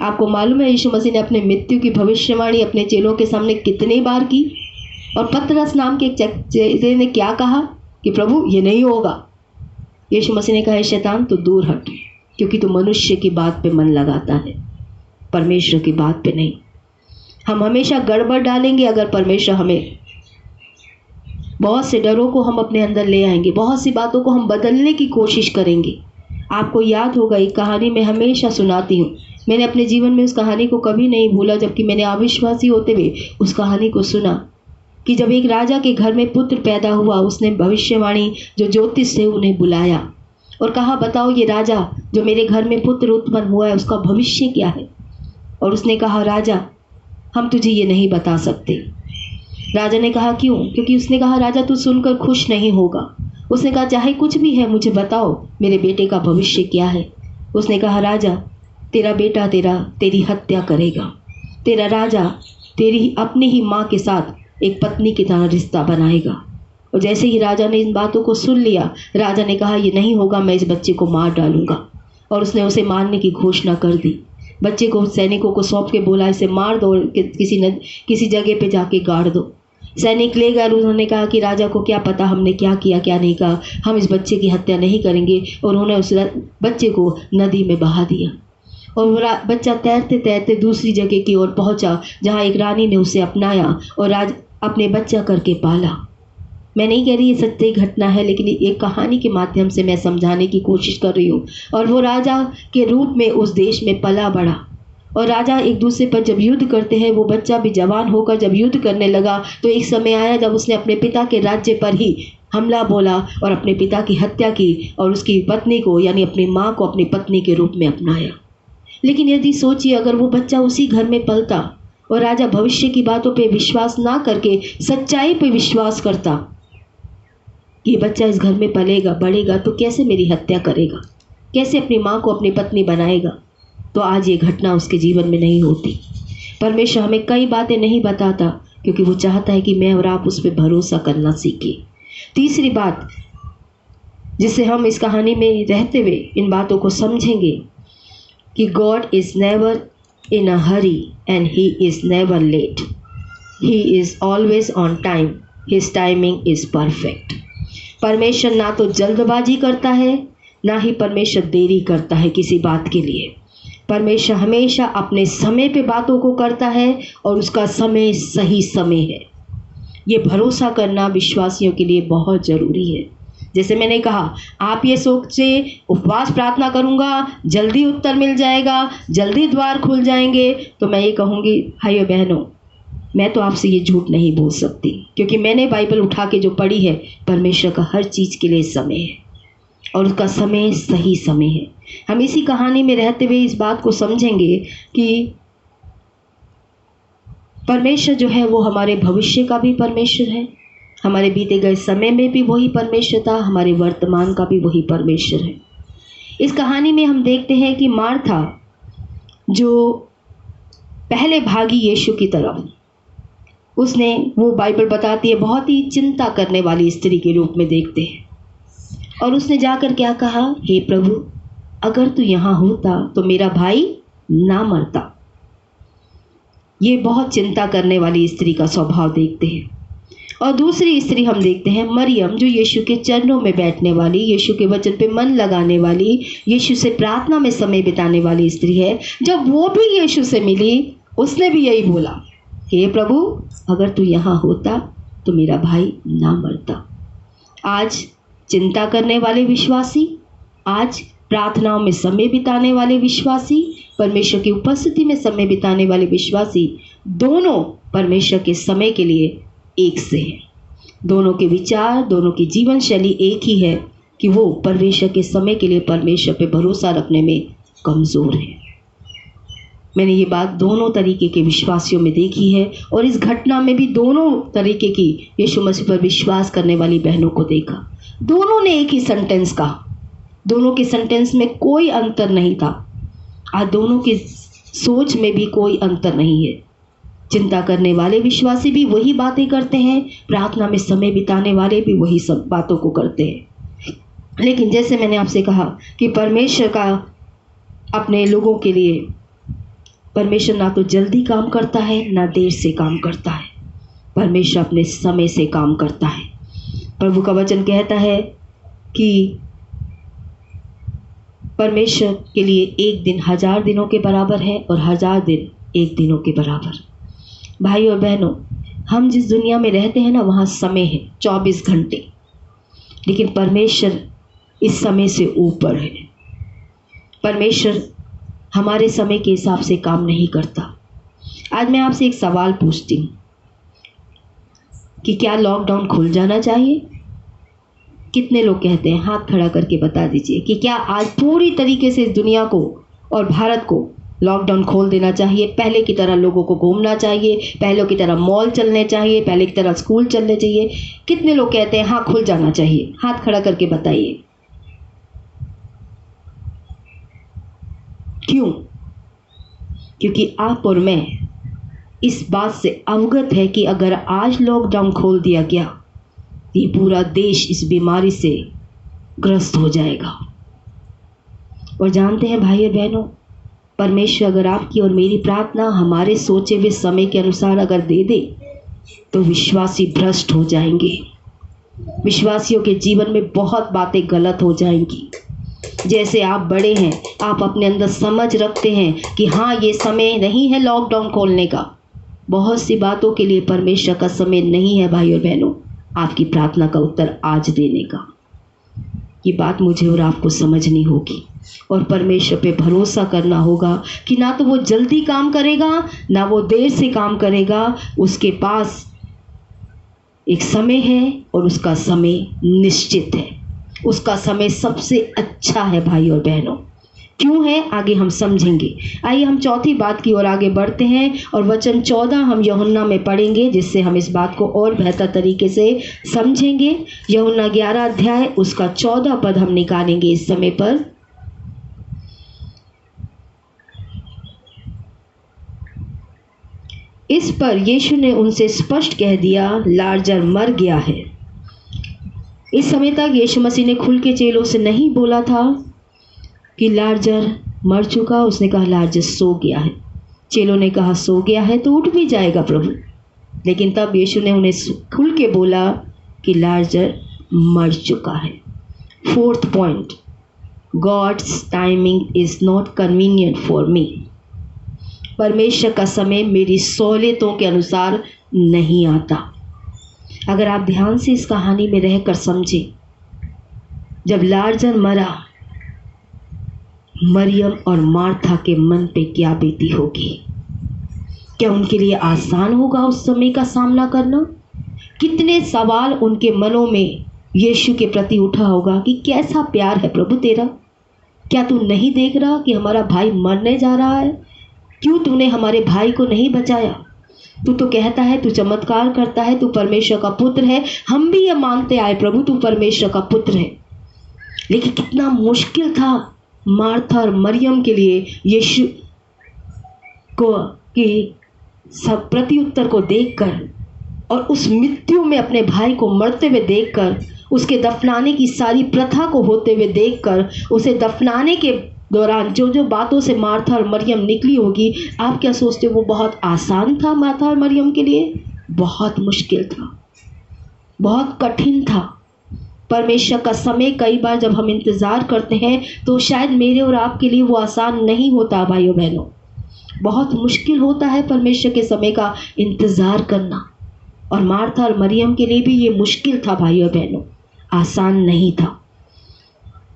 आपको मालूम है यीशु मसीह ने अपने मृत्यु की भविष्यवाणी अपने चेलों के सामने कितनी बार की? और पतरस नाम के एक चेले ने क्या कहा कि प्रभु ये नहीं होगा। यीशु मसीह ने कहा, शैतान तू दूर हट, क्योंकि तू मनुष्य की बात पे मन लगाता है, परमेश्वर की बात पे नहीं। हम हमेशा गड़बड़ डालेंगे अगर परमेश्वर हमें, बहुत से डरों को हम अपने अंदर ले आएंगे, बहुत सी बातों को हम बदलने की कोशिश करेंगे। आपको याद होगा, एक कहानी मैं हमेशा सुनाती हूँ, मैंने अपने जीवन में उस कहानी को कभी नहीं भूला, जबकि मैंने अविश्वासी होते हुए उस कहानी को सुना कि जब एक राजा के घर में पुत्र पैदा हुआ, उसने भविष्यवाणी जो ज्योतिष थे उन्हें बुलाया और कहा, बताओ ये राजा जो मेरे घर में पुत्र उत्पन्न हुआ है उसका भविष्य क्या है। और उसने कहा, राजा हम तुझे ये नहीं बता सकते। राजा ने कहा, क्यों? क्योंकि उसने कहा, राजा तू सुनकर खुश नहीं होगा। उसने कहा, चाहे कुछ भी है मुझे बताओ मेरे बेटे का भविष्य क्या है। उसने कहा, राजा तेरा बेटा तेरी हत्या करेगा, तेरा राजा तेरी अपनी ही माँ के साथ एक पत्नी की तरह रिश्ता बनाएगा। और जैसे ही राजा ने इन बातों को सुन लिया, राजा ने कहा, ये नहीं होगा, मैं इस बच्चे को मार डालूंगा। और उसने उसे मारने की घोषणा कर दी। बच्चे को सैनिकों को सौंप के बोला, इसे मार दो, किसी जगह पे जाके गाड़ दो। सैनिक ले गए, उन्होंने कहा कि राजा को क्या पता हमने क्या किया क्या नहीं कहा, हम इस बच्चे की हत्या नहीं करेंगे। और उन्होंने उस बच्चे को नदी में बहा दिया। और वो बच्चा तैरते तैरते दूसरी जगह की ओर पहुंचा, जहां एक रानी ने उसे अपनाया और आज अपने बच्चा करके पाला। मैं नहीं कह रही ये सच्ची घटना है, लेकिन एक कहानी के माध्यम से मैं समझाने की कोशिश कर रही हूँ। और वो राजा के रूप में उस देश में पला बढ़ा। और राजा एक दूसरे पर जब युद्ध करते हैं, वो बच्चा भी जवान होकर जब युद्ध करने लगा, तो एक समय आया जब उसने अपने पिता के राज्य पर ही हमला बोला और अपने पिता की हत्या की और उसकी पत्नी को, यानी अपनी माँ को, अपनी पत्नी के रूप में अपनाया। लेकिन यदि सोचिए, अगर वो बच्चा उसी घर में पलता और राजा भविष्य की बातों पे विश्वास ना करके सच्चाई पे विश्वास करता कि ये बच्चा इस घर में पलेगा बढ़ेगा तो कैसे मेरी हत्या करेगा, कैसे अपनी माँ को अपनी पत्नी बनाएगा, तो आज ये घटना उसके जीवन में नहीं होती। परमेश्वर हमें कई बातें नहीं बताता क्योंकि वो चाहता है कि मैं और आप उस पर भरोसा करना सीखें। तीसरी बात जिसे हम इस कहानी में रहते हुए इन बातों को समझेंगे कि God is never in a hurry and he is never late, he is always on time, his timing is perfect. परमेश्वर ना तो जल्दबाजी करता है, ना ही परमेश्वर देरी करता है किसी बात के लिए। परमेश्वर हमेशा अपने समय पे बातों को करता है और उसका समय सही समय है। ये भरोसा करना विश्वासियों के लिए बहुत ज़रूरी है। जैसे मैंने कहा, आप ये सोचे उपवास प्रार्थना करूँगा जल्दी उत्तर मिल जाएगा, जल्दी द्वार खुल जाएंगे, तो मैं ये कहूँगी भाइयों बहनों, मैं तो आपसे ये झूठ नहीं बोल सकती, क्योंकि मैंने बाइबल उठा के जो पढ़ी है, परमेश्वर का हर चीज़ के लिए समय है और उसका समय सही समय है। हम इसी कहानी में रहते हुए इस बात को समझेंगे कि परमेश्वर जो है वो हमारे भविष्य का भी परमेश्वर है, हमारे बीते गए समय में भी वही परमेश्वर था, हमारे वर्तमान का भी वही परमेश्वर है। इस कहानी में हम देखते हैं कि मार्था जो पहले भागी यीशु की तरफ, उसने, वो बाइबल बताती है, बहुत ही चिंता करने वाली स्त्री के रूप में देखते हैं। और उसने जाकर क्या कहा, हे प्रभु अगर तू यहाँ होता तो मेरा भाई ना मरता। ये बहुत चिंता करने वाली स्त्री का स्वभाव देखते हैं। और दूसरी स्त्री हम देखते हैं मरियम, जो यीशु के चरणों में बैठने वाली, यीशु के वचन पे मन लगाने वाली, यीशु से प्रार्थना में समय बिताने वाली स्त्री है। जब वो भी यीशु से मिली, उसने भी यही बोला, हे प्रभु अगर तू यहाँ होता तो मेरा भाई ना मरता। आज चिंता करने वाले विश्वासी, आज प्रार्थनाओं में समय बिताने वाले विश्वासी, परमेश्वर की उपस्थिति में समय बिताने वाले विश्वासी, दोनों परमेश्वर के समय के लिए एक से हैं। दोनों के विचार, दोनों की जीवन शैली एक ही है कि वो परमेश्वर के समय के लिए परमेश्वर पे भरोसा रखने में कमज़ोर है। मैंने ये बात दोनों तरीके के विश्वासियों में देखी है और इस घटना में भी दोनों तरीके की यीशु मसीह पर विश्वास करने वाली बहनों को देखा। दोनों ने एक ही सेंटेंस कहा, दोनों के सेंटेंस में कोई अंतर नहीं था। आज दोनों की सोच में भी कोई अंतर नहीं है। चिंता करने वाले विश्वासी भी वही बातें करते हैं, प्रार्थना में समय बिताने वाले भी वही सब बातों को करते हैं। लेकिन जैसे मैंने आपसे कहा कि परमेश्वर का अपने लोगों के लिए परमेश्वर ना तो जल्दी काम करता है ना देर से काम करता है। परमेश्वर अपने समय से काम करता है। प्रभु का वचन कहता है कि परमेश्वर के लिए एक दिन 1000 दिनों के बराबर है और 1000 दिन एक दिनों के बराबर। भाई और बहनों, हम जिस दुनिया में रहते हैं ना, वहाँ समय है 24 घंटे, लेकिन परमेश्वर इस समय से ऊपर है। परमेश्वर हमारे समय के हिसाब से काम नहीं करता। आज मैं आपसे एक सवाल पूछती हूँ कि क्या लॉकडाउन खुल जाना चाहिए? कितने लोग कहते हैं? हाथ खड़ा करके बता दीजिए कि क्या आज पूरी तरीके से इस दुनिया को और भारत को लॉकडाउन खोल देना चाहिए? पहले की तरह लोगों को घूमना चाहिए, पहले की तरह मॉल चलने चाहिए, पहले की तरह स्कूल चलने चाहिए? कितने लोग कहते हैं हाँ खुल जाना चाहिए? हाथ खड़ा करके बताइए। क्यों? क्योंकि आप और मैं इस बात से अवगत है कि अगर आज लॉकडाउन खोल दिया गया, ये पूरा देश इस बीमारी से ग्रस्त हो जाएगा। और जानते हैं भाई और बहनों, परमेश्वर अगर आपकी और मेरी प्रार्थना हमारे सोचे हुए समय के अनुसार अगर दे दे, तो विश्वासी भ्रष्ट हो जाएंगे। विश्वासियों के जीवन में बहुत बातें गलत हो जाएंगी। जैसे आप बड़े हैं, आप अपने अंदर समझ रखते हैं कि हाँ ये समय नहीं है लॉकडाउन खोलने का। बहुत सी बातों के लिए परमेश्वर का समय नहीं है भाई और बहनों, आपकी प्रार्थना का उत्तर आज देने का। ये बात मुझे और आपको समझनी होगी और परमेश्वर पे भरोसा करना होगा कि ना तो वो जल्दी काम करेगा ना वो देर से काम करेगा। उसके पास एक समय है और उसका समय निश्चित है। उसका समय सबसे अच्छा है भाई और बहनों। क्यों है आगे हम समझेंगे। आइए हम चौथी बात की ओर आगे बढ़ते हैं और वचन 14 हम यूहन्ना में पढ़ेंगे, जिससे हम इस बात को और बेहतर तरीके से समझेंगे। यूहन्ना 11 अध्याय उसका 14 पद हम निकालेंगे इस समय पर। इस पर यीशु ने उनसे स्पष्ट कह दिया, लाजर मर गया है। इस समय तक यीशु मसीह ने खुल के चेलों से नहीं बोला था कि लाजर मर चुका। उसने कहा लाजर सो गया है। चेलों ने कहा सो गया है तो उठ भी जाएगा प्रभु। लेकिन तब यीशु ने उन्हें खुल के बोला कि लाजर मर चुका है। Fourth point, God's timing is not convenient for me. परमेश्वर का समय मेरी सहूलियतों के अनुसार नहीं आता। अगर आप ध्यान से इस कहानी में रहकर समझें, जब लाजर मरा, मरियम और मार्था के मन पे क्या बीती होगी? क्या उनके लिए आसान होगा उस समय का सामना करना? कितने सवाल उनके मनों में यीशु के प्रति उठा होगा कि कैसा प्यार है प्रभु तेरा, क्या तू नहीं देख रहा कि हमारा भाई मरने जा रहा है? क्यों तूने हमारे भाई को नहीं बचाया? तू तो कहता है, तू चमत्कार करता है, तू परमेश्वर का पुत्र है। हम भी ये मानते आए प्रभु तू परमेश्वर का पुत्र है। लेकिन कितना मुश्किल था मार्था और मरियम के लिए यीशु को कि सब प्रत्युत्तर को देखकर और उस मृत्यु में अपने भाई को मरते हुए देखकर, उसके दफनाने की सारी प्रथा को होते हुए देखकर, उसे दफनाने के दौरान जो जो बातों से मार्था और मरियम निकली होगी, आप क्या सोचते हो वो बहुत आसान था मार्था और मरियम के लिए? बहुत मुश्किल था, बहुत कठिन था। परमेश्वर का समय कई बार जब हम इंतज़ार करते हैं तो शायद मेरे और आपके लिए वो आसान नहीं होता भाइयों बहनों। बहुत मुश्किल होता है परमेश्वर के समय का इंतज़ार करना, और मार्था और मरियम के लिए भी ये मुश्किल था भाइयों बहनों, आसान नहीं था।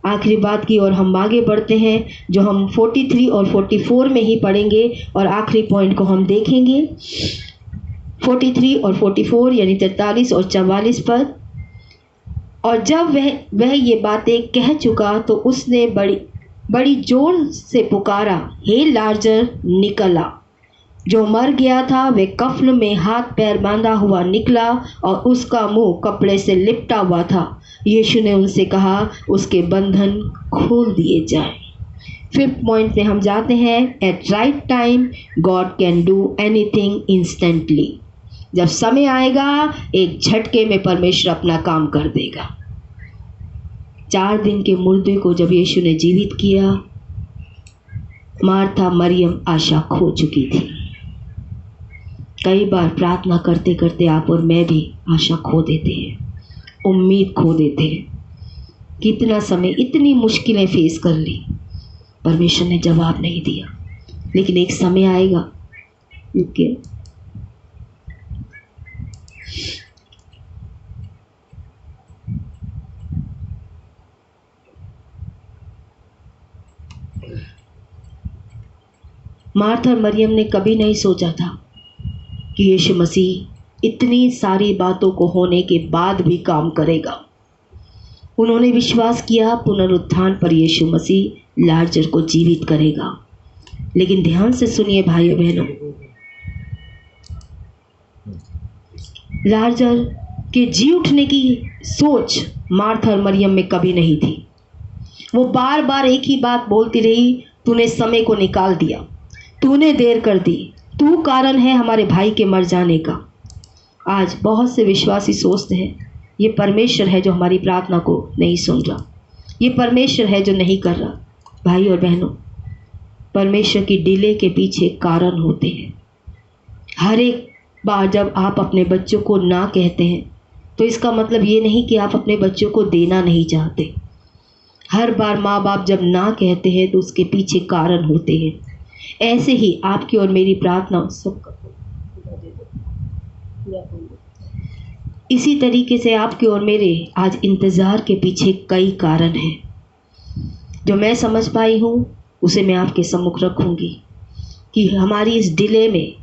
आखिरी बात की ओर हम आगे बढ़ते हैं, जो हम 43 और 44 में ही पढ़ेंगे और आखिरी पॉइंट को हम देखेंगे। 43 और 44 यानी 43 और 44 पद। और जब वह ये बातें कह चुका तो उसने बड़ी जोर से पुकारा, हे लाजर निकल आ। जो मर गया था वह कफ़न में हाथ पैर बांधा हुआ निकला और उसका मुंह कपड़े से लिपटा हुआ था। यीशु ने उनसे कहा, उसके बंधन खोल दिए जाएं। फिफ्थ पॉइंट पे हम जाते हैं, at right time God can do anything instantly. जब समय आएगा एक झटके में परमेश्वर अपना काम कर देगा। 4 दिन के मुर्दे को जब यीशु ने जीवित किया, मार्था मरियम आशा खो चुकी थी। कई बार प्रार्थना करते करते आप और मैं भी आशा खो देते हैं, उम्मीद खो देते हैं। कितना समय, इतनी मुश्किलें फेस कर ली, परमेश्वर ने जवाब नहीं दिया। लेकिन एक समय आएगा, रुकिए, मार्था और मरियम ने कभी नहीं सोचा था कि यीशु मसीह इतनी सारी बातों को होने के बाद भी काम करेगा। उन्होंने विश्वास किया पुनरुत्थान पर यीशु मसीह लाजर को जीवित करेगा। लेकिन ध्यान से सुनिए भाइयों बहनों, लाजर के जी उठने की सोच मार्था और मरियम में कभी नहीं थी। वो बार बार एक ही बात बोलती रही, तूने समय को निकाल दिया, तूने देर कर दी, तू कारण है हमारे भाई के मर जाने का। आज बहुत से विश्वासी सोचते हैं ये परमेश्वर है जो हमारी प्रार्थना को नहीं सुन रहा, ये परमेश्वर है जो नहीं कर रहा। भाई और बहनों, परमेश्वर की डिले के पीछे कारण होते हैं। हर एक बार जब आप अपने बच्चों को ना कहते हैं तो इसका मतलब ये नहीं कि आप अपने बच्चों को देना नहीं चाहते। हर बार माँ बाप जब ना कहते हैं तो उसके पीछे कारण होते हैं। ऐसे ही आपकी और मेरी प्रार्थना इसी तरीके से आपके और मेरे आज इंतज़ार के पीछे कई कारण हैं। जो मैं समझ पाई हूँ उसे मैं आपके सम्मुख रखूँगी कि हमारी इस डिले में,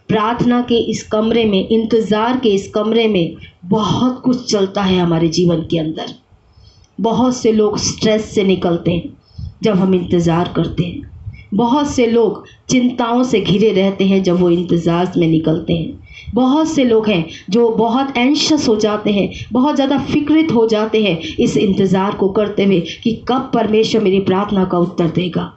प्रार्थना के इस कमरे में, इंतज़ार के इस कमरे में बहुत कुछ चलता है हमारे जीवन के अंदर। बहुत से लोग स्ट्रेस से निकलते हैं जब हम इंतज़ार करते हैं। बहुत से लोग चिंताओं से घिरे रहते हैं जब वो इंतज़ार में निकलते हैं। बहुत से लोग हैं जो बहुत एंशियस हो जाते हैं, बहुत ज़्यादा फिक्रित हो जाते हैं इस इंतज़ार को करते हुए कि कब परमेश्वर मेरी प्रार्थना का उत्तर देगा।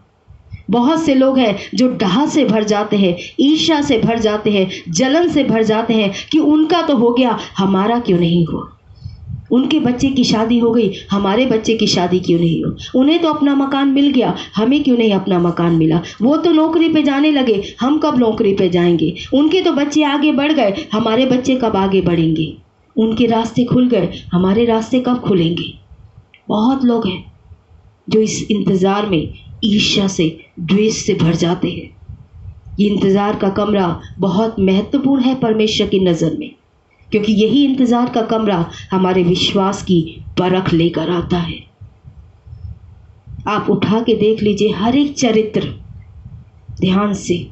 बहुत से लोग हैं जो डाह से भर जाते हैं, ईर्ष्या से भर जाते हैं, जलन से भर जाते हैं कि उनका तो हो गया, हमारा क्यों नहीं हुआ। उनके बच्चे की शादी हो गई, हमारे बच्चे की शादी क्यों नहीं हो। उन्हें तो अपना मकान मिल गया, हमें क्यों नहीं अपना मकान मिला। वो तो नौकरी पे जाने लगे, हम कब नौकरी पे जाएंगे। उनके तो बच्चे आगे बढ़ गए, हमारे बच्चे कब आगे बढ़ेंगे। उनके रास्ते खुल गए, हमारे रास्ते कब खुलेंगे। बहुत लोग हैं जो इस इंतज़ार में ईर्ष्या से, द्वेष से भर जाते हैं। ये इंतज़ार का कमरा बहुत महत्वपूर्ण है परमेश्वर की नज़र में, क्योंकि यही इंतज़ार का कमरा हमारे विश्वास की परख लेकर आता है। आप उठा के देख लीजिए हर एक चरित्र ध्यान से,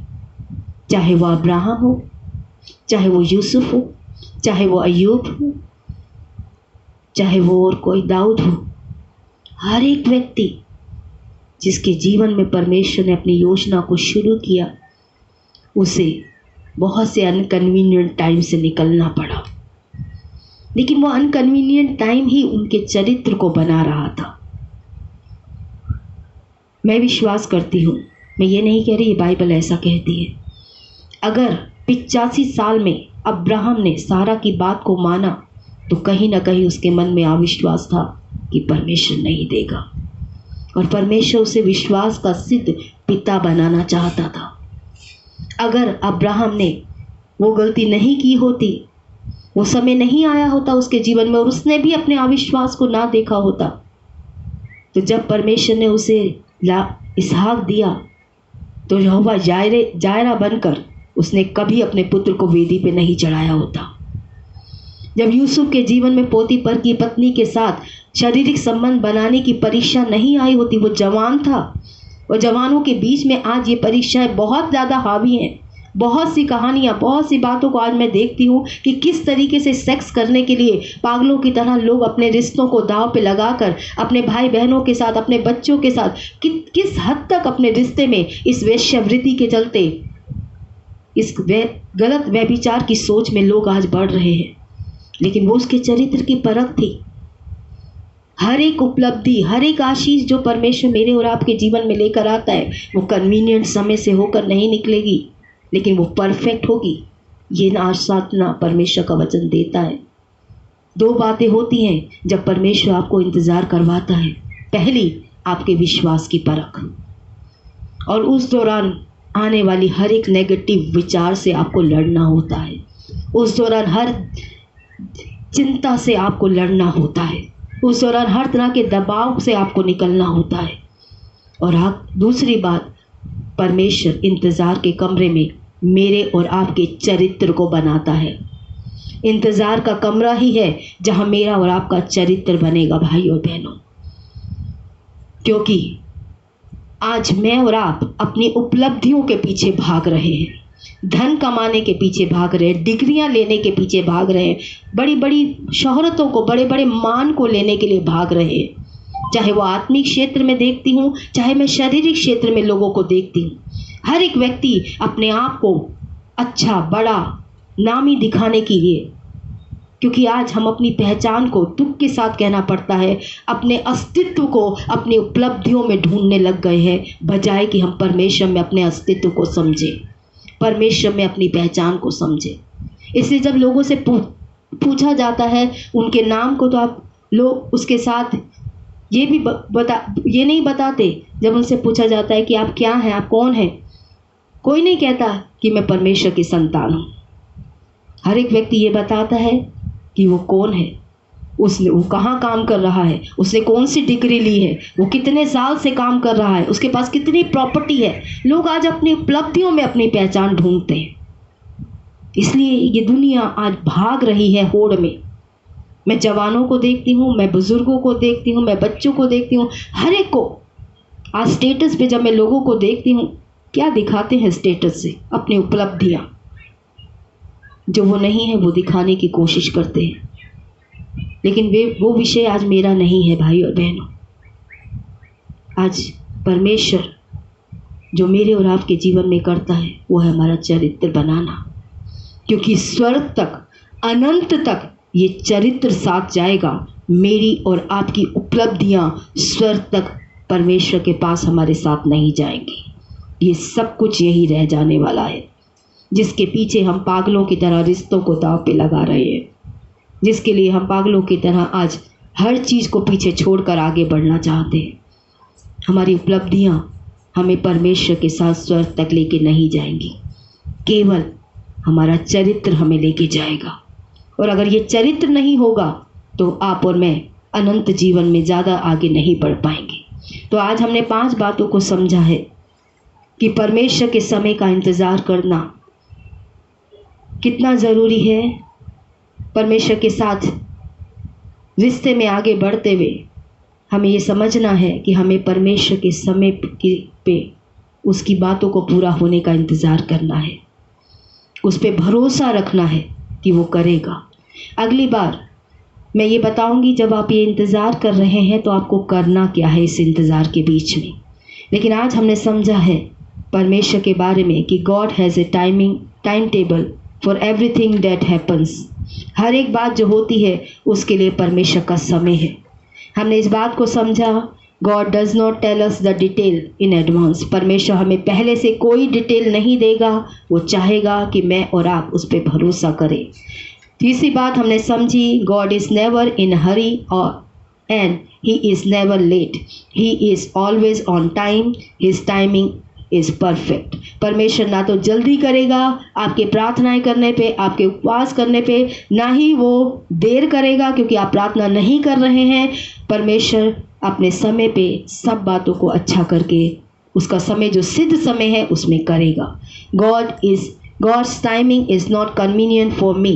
चाहे वो अब्राहम हो, चाहे वो यूसुफ हो, चाहे वो अय्यूब हो, चाहे वो और कोई दाऊद हो। हर एक व्यक्ति जिसके जीवन में परमेश्वर ने अपनी योजना को शुरू किया, उसे बहुत से अनकन्वीनियंट टाइम से निकलना पड़ा। लेकिन वो अनकन्वीनियंट टाइम ही उनके चरित्र को बना रहा था। मैं विश्वास करती हूँ, मैं ये नहीं कह रही, बाइबल ऐसा कहती है, अगर 85 साल में अब्राहम ने सारा की बात को माना तो कहीं ना कहीं उसके मन में अविश्वास था कि परमेश्वर नहीं देगा, और परमेश्वर उसे विश्वास का सिद्ध पिता बनाना चाहता था। अगर अब्राहम ने वो गलती नहीं की होती, वो समय नहीं आया होता उसके जीवन में, और उसने भी अपने अविश्वास को ना देखा होता, तो जब परमेश्वर ने उसे इसहाक दिया तो यहोवा जायरा बनकर उसने कभी अपने पुत्र को वेदी पे नहीं चढ़ाया होता। जब यूसुफ के जीवन में पोतीपर की पत्नी के साथ शारीरिक संबंध बनाने की परीक्षा नहीं आई होती, वो जवान था, और जवानों के बीच में आज ये परीक्षाएं बहुत ज़्यादा हावी हैं। बहुत सी कहानियाँ, बहुत सी बातों को आज मैं देखती हूँ कि किस तरीके से सेक्स करने के लिए पागलों की तरह लोग अपने रिश्तों को दांव पे लगाकर अपने भाई बहनों के साथ, अपने बच्चों के साथ किस हद तक अपने रिश्ते में इस वेश्यावृत्ति के चलते, इस गलत व्यभिचार की सोच में लोग आज बढ़ रहे हैं। लेकिन वो उसके चरित्र की परख थी। हर एक उपलब्धि, हर एक आशीष जो परमेश्वर मेरे और आपके जीवन में लेकर आता है, वो कन्वीनियंट समय से होकर नहीं निकलेगी, लेकिन वो परफेक्ट होगी। ये आश्वासन परमेश्वर का वचन देता है। दो बातें होती हैं जब परमेश्वर आपको इंतज़ार करवाता है। पहली, आपके विश्वास की परख। और उस दौरान आने वाली हर एक नेगेटिव विचार से आपको लड़ना होता है। उस दौरान हर चिंता से आपको लड़ना होता है। उस दौरान हर तरह के दबाव से आपको निकलना होता है। और आप दूसरी बात, परमेश्वर इंतज़ार के कमरे में मेरे और आपके चरित्र को बनाता है। इंतज़ार का कमरा ही है जहाँ मेरा और आपका चरित्र बनेगा भाई और बहनों। क्योंकि आज मैं और आप अपनी उपलब्धियों के पीछे भाग रहे हैं, धन कमाने के पीछे भाग रहे हैं, डिग्रियां लेने के पीछे भाग रहे हैं, बड़ी बड़ी शोहरतों को, बड़े बड़े मान को लेने के लिए भाग रहे हैं। चाहे वो आत्मिक क्षेत्र में देखती हूँ, चाहे मैं शारीरिक क्षेत्र में लोगों को देखती हूँ, हर एक व्यक्ति अपने आप को अच्छा, बड़ा, नामी दिखाने के लिए, क्योंकि आज हम अपनी पहचान को दुख के साथ कहना पड़ता है, अपने अस्तित्व को अपनी उपलब्धियों में ढूंढने लग गए हैं, बजाय कि हम परमेश्वर में अपने अस्तित्व को समझें, परमेश्वर में अपनी पहचान को समझें। इसलिए जब लोगों से पूछा जाता है उनके नाम को, तो आप लोग उसके साथ ये नहीं बताते। जब उनसे पूछा जाता है कि आप क्या हैं, आप कौन हैं, कोई नहीं कहता कि मैं परमेश्वर की संतान हूँ। हर एक व्यक्ति ये बताता है कि वो कौन है, वो कहाँ काम कर रहा है, उसने कौन सी डिग्री ली है, वो कितने साल से काम कर रहा है, उसके पास कितनी प्रॉपर्टी है। लोग आज अपनी उपलब्धियों में अपनी पहचान ढूंढते हैं। इसलिए ये दुनिया आज भाग रही है होड़ में। मैं जवानों को देखती हूँ, मैं बुजुर्गों को देखती हूँ, मैं बच्चों को देखती हूँ, हर एक को। आज स्टेटस पे जब मैं लोगों को देखती हूँ, क्या दिखाते हैं स्टेटस से? अपनी उपलब्धियाँ, जो वो नहीं है वो दिखाने की कोशिश करते हैं। लेकिन वो विषय आज मेरा नहीं है भाई और बहनों। आज परमेश्वर जो मेरे और आपके जीवन में करता है वो है हमारा चरित्र बनाना, क्योंकि स्वर्ग तक, अनंत तक ये चरित्र साथ जाएगा। मेरी और आपकी उपलब्धियां स्वर्ग तक परमेश्वर के पास हमारे साथ नहीं जाएंगी। ये सब कुछ यही रह जाने वाला है, जिसके पीछे हम पागलों की तरह रिश्तों को दांव पे लगा रहे हैं, जिसके लिए हम पागलों की तरह आज हर चीज़ को पीछे छोड़कर आगे बढ़ना चाहते हैं। हमारी उपलब्धियां हमें परमेश्वर के साथ स्वर्ग तक लेके नहीं जाएंगी, केवल हमारा चरित्र हमें लेके जाएगा। और अगर ये चरित्र नहीं होगा तो आप और मैं अनंत जीवन में ज़्यादा आगे नहीं बढ़ पाएंगे। तो आज हमने 5 बातों को समझा है कि परमेश्वर के समय का इंतज़ार करना कितना ज़रूरी है। परमेश्वर के साथ रिश्ते में आगे बढ़ते हुए हमें ये समझना है कि हमें परमेश्वर के समय पे उसकी बातों को पूरा होने का इंतज़ार करना है, उस पर भरोसा रखना है कि वो करेगा। अगली बार मैं ये बताऊंगी, जब आप ये इंतज़ार कर रहे हैं तो आपको करना क्या है इस इंतज़ार के बीच में। लेकिन आज हमने समझा है परमेश्वर के बारे में कि God has a timetable for everything that happens. हर एक बात जो होती है उसके लिए परमेश्वर का समय है। हमने इस बात को समझा, God does not tell us the detail in advance. परमेश्वर हमें पहले से कोई डिटेल नहीं देगा, वो चाहेगा कि मैं और आप उस पर भरोसा करें। तीसरी बात हमने समझी, God is never in hurry और and he is never late, he is always on time, his timing is perfect. परमेश्वर ना तो जल्दी करेगा आपके प्रार्थनाएं करने पे, आपके उपवास करने पे, ना ही वो देर करेगा क्योंकि आप प्रार्थना नहीं कर रहे हैं। परमेश्वर अपने समय पे सब बातों को अच्छा करके उसका समय जो सिद्ध समय है उसमें करेगा। God's timing is not convenient for me।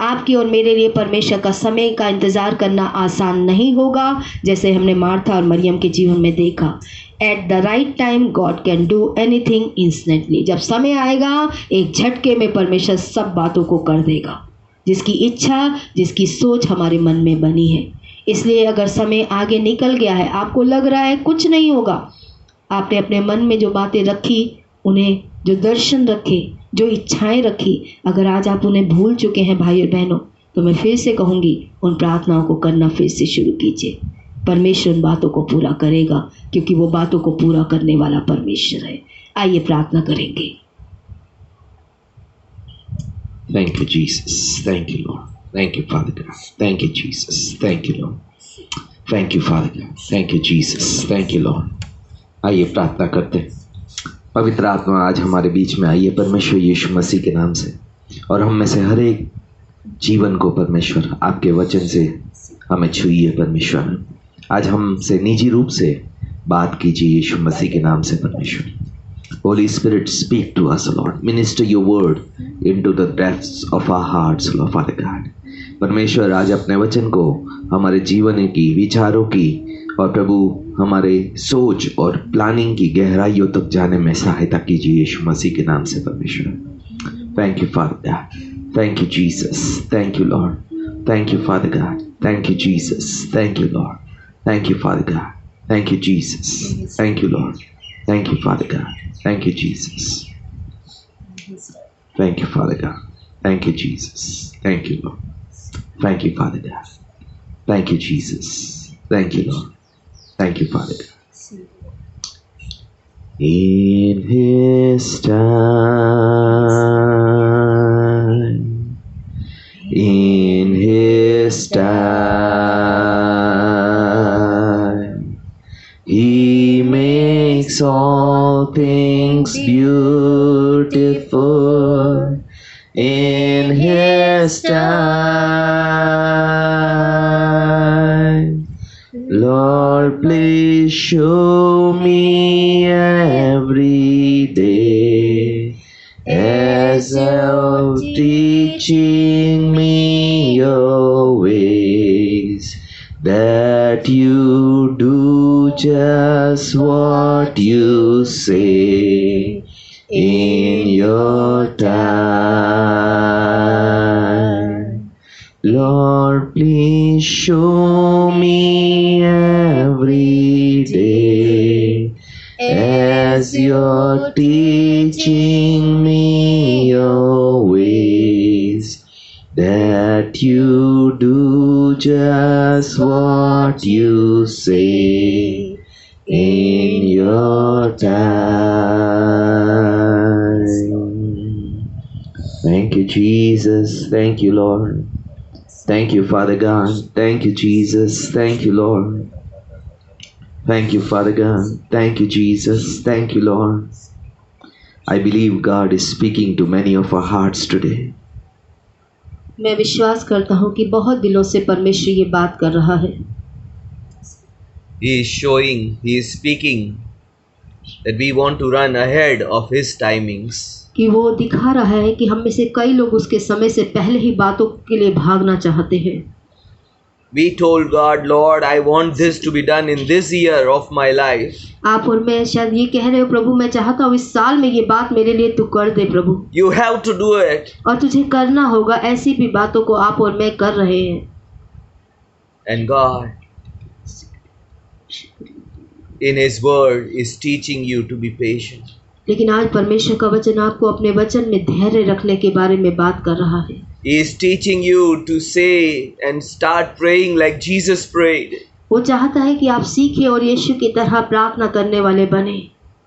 आपकी और मेरे लिए परमेश्वर का समय का इंतज़ार करना आसान नहीं होगा, जैसे हमने मार्था और मरियम के जीवन में देखा। At the right time God can do anything instantly। जब समय आएगा एक झटके में परमेश्वर सब बातों को कर देगा, जिसकी इच्छा, जिसकी सोच हमारे मन में बनी है। इसलिए अगर समय आगे निकल गया है, आपको लग रहा है कुछ नहीं होगा, आपने अपने मन में जो बातें रखी, उन्हें जो दर्शन रखे, जो इच्छाएं रखी, अगर आज आप उन्हें भूल चुके हैं भाई और बहनों, तो मैं फिर से कहूँगी उन प्रार्थनाओं को करना फिर से शुरू कीजिए। परमेश्वर उन बातों को पूरा करेगा, क्योंकि वो बातों को पूरा करने वाला परमेश्वर है। आइए प्रार्थना करेंगे। Thank you, Jesus. Thank you, Lord. Thank you, Father God. Thank you, Jesus. Thank you, Lord. Thank you, Father God. Thank you, Jesus. Thank you, Lord. आइए प्रार्थना करते हैं। पवित्र आत्मा आज हमारे बीच में आइए परमेश्वर यीशु मसीह के नाम से, और हम में से हर एक जीवन को परमेश्वर आपके वचन से हमें छुइए परमेश्वर। आज हमसे निजी रूप से बात कीजिए यीशु मसीह के नाम से परमेश्वर। Holy Spirit, speak to us, Lord. Minister your word into the depths of our hearts, Lord Father God. परमेश्वर आज अपने वचन को हमारे जीवन की, विचारों की और प्रभु हमारे सोच और प्लानिंग की गहराइयों तक जाने में सहायता कीजिए यीशु मसीह के नाम से परमेश्वर। Thank you, Father God. Thank you, Jesus. Thank you, Lord. Thank you, Father God. Thank you, Jesus. Thank you, Lord. Thank you, Father God. Thank you, Jesus. Thank you, Lord. Thank you, Father God. Thank you, Jesus. Thank you, Father God. Thank you, Jesus. Thank you, Lord. Thank you, Father God. Thank you, Jesus. Thank you, Lord. Thank you, Father God. In His time, in His time, He makes all things beautiful. In His time, Lord, please show me every day as you're teaching me your ways, that you do just what you say in your time. Lord, please show me every day as you're teaching me your ways, that you do just what you say in your time. Thank you, Jesus. Thank you, Lord. Thank you, Father God. Thank you, Jesus. Thank you, Lord. Thank you, Father God. Thank you, Jesus. Thank you, Lord. I believe God is speaking to many of our hearts today. मैं विश्वास करता हूँ कि बहुत दिलों से परमेश्वर ये बात कर रहा है। He is showing, He is speaking that we want to run ahead of His timings. कि वो दिखा रहा है कि हम में से कई लोग उसके समय से पहले ही बातों के लिए भागना चाहते हैं। We told God, Lord, I want this to be done in this year of my life. आप और मैं शायद ये कह रहे हो, प्रभु मैं चाहता हूँ इस साल में ये बात मेरे लिए तू कर दे प्रभु। You have to do it. और तुझे करना होगा। ऐसी भी बातों को आप और मैं कर रहे हैं। And God, in His word, is teaching you to be patient. लेकिन आज परमेश्वर का वचन आपको अपने वचन में धैर्य रखने के बारे में बात कर रहा है। He is teaching you to say and start praying like Jesus prayed. वो चाहता है कि आप सीखें और यीशु की तरह प्रार्थना करने वाले बने।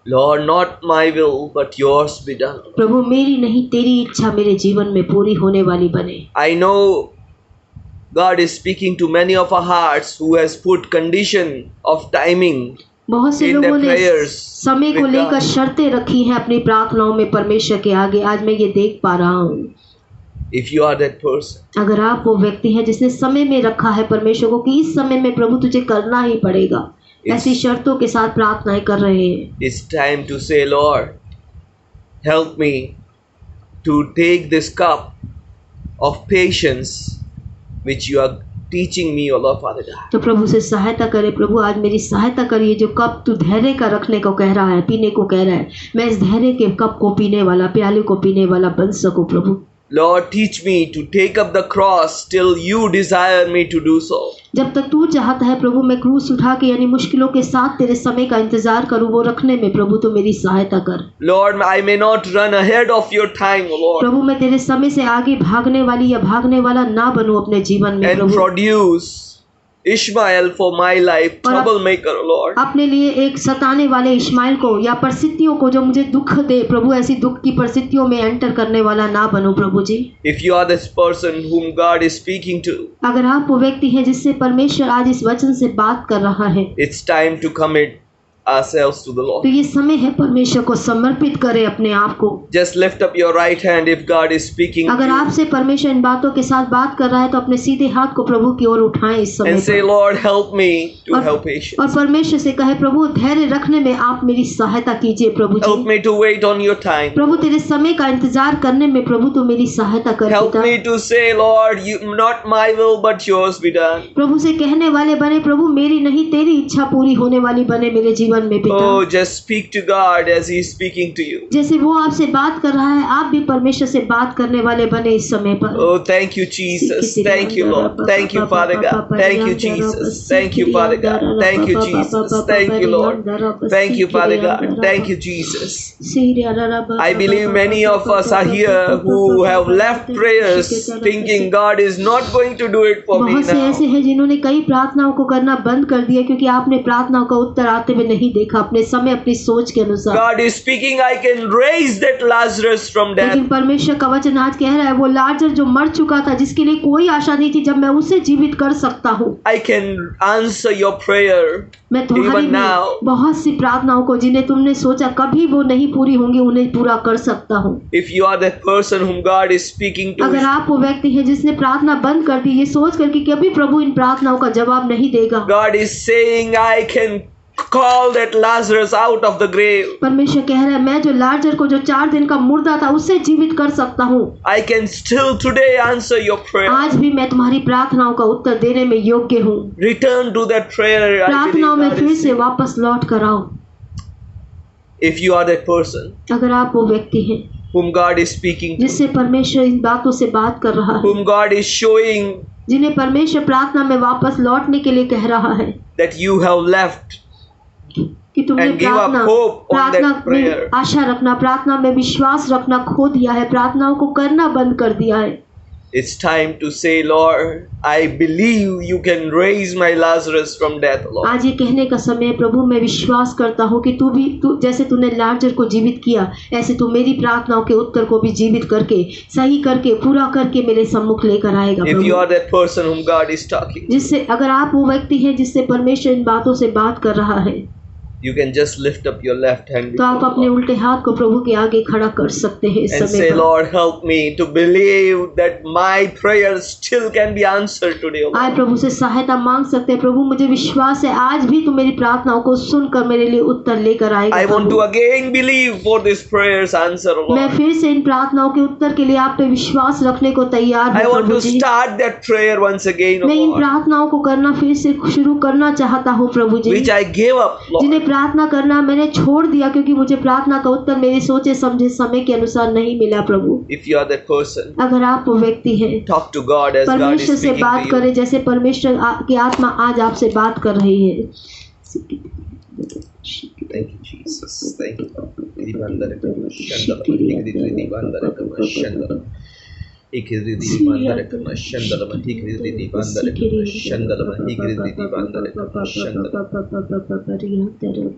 Lord, not my will, but yours be done. प्रभु मेरी नहीं तेरी इच्छा मेरे जीवन में पूरी होने वाली बने। I know God is speaking to many of our hearts who has put condition of timing बहुत से in लोगों their ने prayers समय को with लेकर God. शर्तें रखी हैं अपनी प्रार्थनाओं में परमेश्वर के आगे। आज मैं ये देख पा रहा हूँ। If you are that person, अगर आप वो व्यक्ति हैं जिसने समय में रखा है परमेश्वर को कि इस समय में प्रभु तुझे करना ही पड़ेगा, ऐसी शर्तों के साथ प्रार्थनाएं कर रहे हैं, it's time to say, Lord, help me to take this cup of patience which you are teaching me, O Lord Father God. तो प्रभु से सहायता करे। प्रभु आज मेरी सहायता करिए। जो कप तू धैर्य का रखने को कह रहा है, पीने को कह रहा है, मैं इस धैर्य के कप को पीने वाला, प्याले को पीने वाला बन सकूं प्रभु। Lord, teach me to take up the cross till you desire me to do so. जब तक तू चाहता है प्रभु मैं क्रूस उठा के यानी मुश्किलों के साथ तेरे समय का इंतजार करूं, वो रखने में प्रभु तो मेरी सहायता कर। Lord, I may not run ahead of your time, O Lord, प्रभु मैं तेरे समय से आगे भागने वाली या भागने वाला ना बनूं अपने जीवन में and Prabhu. produce Ishmael for my life, troublemaker, O Lord. अपने लिए एक सताने वाले इश्माइल को या परिस्थितियों को जो मुझे दुख दे प्रभु, ऐसी दुख की परिस्थितियों में एंटर करने वाला ना बनूं प्रभु जी। If you are this person whom God is speaking to, अगर आप वो व्यक्ति हैं जिससे परमेश्वर आज इस वचन से बात कर रहा है, it's time to commit ourselves to the तो Lord. ये समय है परमेश्वर को समर्पित करें अपने आप को। Just lift up your right hand if God is speaking to अगर you आपसे परमेश्वर इन बातों के साथ बात कर रहा है तो अपने सीधे हाथ को प्रभु की ओर उठाएं इस समय and say, पर Lord, help me to और- have patience. और परमेश्वर से कहे, प्रभु धैर्य रखने में आप मेरी सहायता कीजिए प्रभु Help ji. me to wait on your time. प्रभु तेरे समय का इंतजार करने में प्रभु तू मेरी सहायता कर Help पिता। me to say, Lord, not my will but yours be done. प्रभु से कहने वाले बने, प्रभु मेरी नहीं तेरी इच्छा पूरी होने वाली बने मेरे जीवन में पिता। Oh, just speak to God as He is speaking to you. जैसे वो आपसे बात कर रहा है, आप भी परमेश्वर से बात करने वाले बने इस समय पर। Oh, thank you, Jesus. Thank you, Lord. Thank you, Father God. Thank you, Jesus. Thank you, Father God. Thank you, Jesus. Thank you, Lord. Thank you, Father God. Thank you, Jesus. I believe many of us are here who have left prayers thinking God is not going to do it for me बहुत से ऐसे now. हैं जिन्होंने कई प्रार्थनाओं को करना बंद कर दिया क्योंकि आपने प्रार्थनाओं का उत्तर आते हुए नहीं देखा अपने समय अपनी सोच के अनुसार। God is speaking, I can raise that Lazarus from death. लेकिन परमेश्वर का वचन आज कह रहा है, वो लाजर जो मर चुका था, जिसके लिए कोई आशा नहीं थी, जब मैं उसे जीवित कर सकता हूँ। I can answer your prayer. मैं तुम्हारी Even now. भी बहुत सी प्रार्थनाओं को जिन्हें तुमने सोचा कभी वो नहीं पूरी होंगी, उन्हें पूरा कर सकता हूँ। If you are that person whom God is speaking to, अगर आप वो व्यक्ति हैं जिसने प्रार्थना बंद कर दी ये सोच कर कि कभी प्रभु इन प्रार्थनाओं का जवाब नहीं देगा, God is saying, I can call that Lazarus out of the grave. परमेश्वर कह रहा है, मैं जो लाजर को जो 4 दिन का मुर्दा था उससे जीवित कर सकता हूँ। I can still today answer your prayer. आज भी मैं तुम्हारी प्रार्थनाओं का उत्तर देने में योग्य हूँ। Return to that prayer. I प्रार्थनाओं believe में God फिर is से saying. वापस लौट कर आओ। If you are that person अगर आप वो व्यक्ति हैं whom God is speaking to, जिससे परमेश्वर इन बातों से बात कर रहा है, whom God is showing जिन्हें परमेश्वर प्रार्थना में वापस लौटने के लिए कह रहा है that you have left, कि तुमने and give up hope on that प्रार्थना prayer. में आशा रखना, प्रार्थना में विश्वास रखना खो दिया है, प्रार्थनाओं को करना बंद कर दिया है। it's time to say, Lord, I believe you can raise my Lazarus from death, Lord. आज ये कहने का समय है, प्रभु मैं विश्वास करता हूँ कि तू जैसे तूने लाजर को जीवित किया, ऐसे तू मेरी प्रार्थनाओं के उत्तर को भी जीवित करके, सही करके, पूरा करके मेरे सम्मुख लेकर आएगा If you Prabhu. are that person whom God is talking, जिससे अगर आप वो व्यक्ति हैं जिससे परमेश्वर इन बातों से बात कर रहा है, you can just lift up your left hand तो आप before the अपने Lord उल्टे हाथ को प्रभु के आगे खड़ा कर सकते हैं इस and समय say, पर। Lord, help me to believe that my prayers still can be answered today, Lord. आज प्रभु से सहायता मांग सकते हैं, प्रभु मुझे विश्वास है आज भी तू मेरी प्रार्थनाओं को सुनकर मेरे लिए उत्तर लेकर आएगा I want Prabhu. to again believe for this prayer's answer, मैं Lord. फिर से इन प्रार्थनाओं के उत्तर के लिए आप पे विश्वास रखने को तैयार I हूँ want Prabhu to ji. start that prayer once again, मैं इन Lord, प्रार्थनाओं को करना फिर से शुरू करना चाहता हूँ प्रभु जी, which I gave up, Lord. जिन्हें प्रार्थना करना मैंने छोड़ दिया क्योंकि मुझे प्रार्थना का उत्तर मेरे सोचे समझे समय के अनुसार नहीं मिला प्रभु। If you are that person, अगर आप वो व्यक्ति हैं, talk to God as God is परमेश्वर से speaking बात to you. करें जैसे परमेश्वर की आत्मा आज आपसे बात कर रही है। Thank you, Jesus. Thank you, Lord. Dibandara kama shandala, hikri dibandara kama shandala. Ikri dibandara kama shandala, hikri dibandara kama shandala, hikri dibandara kama shandala.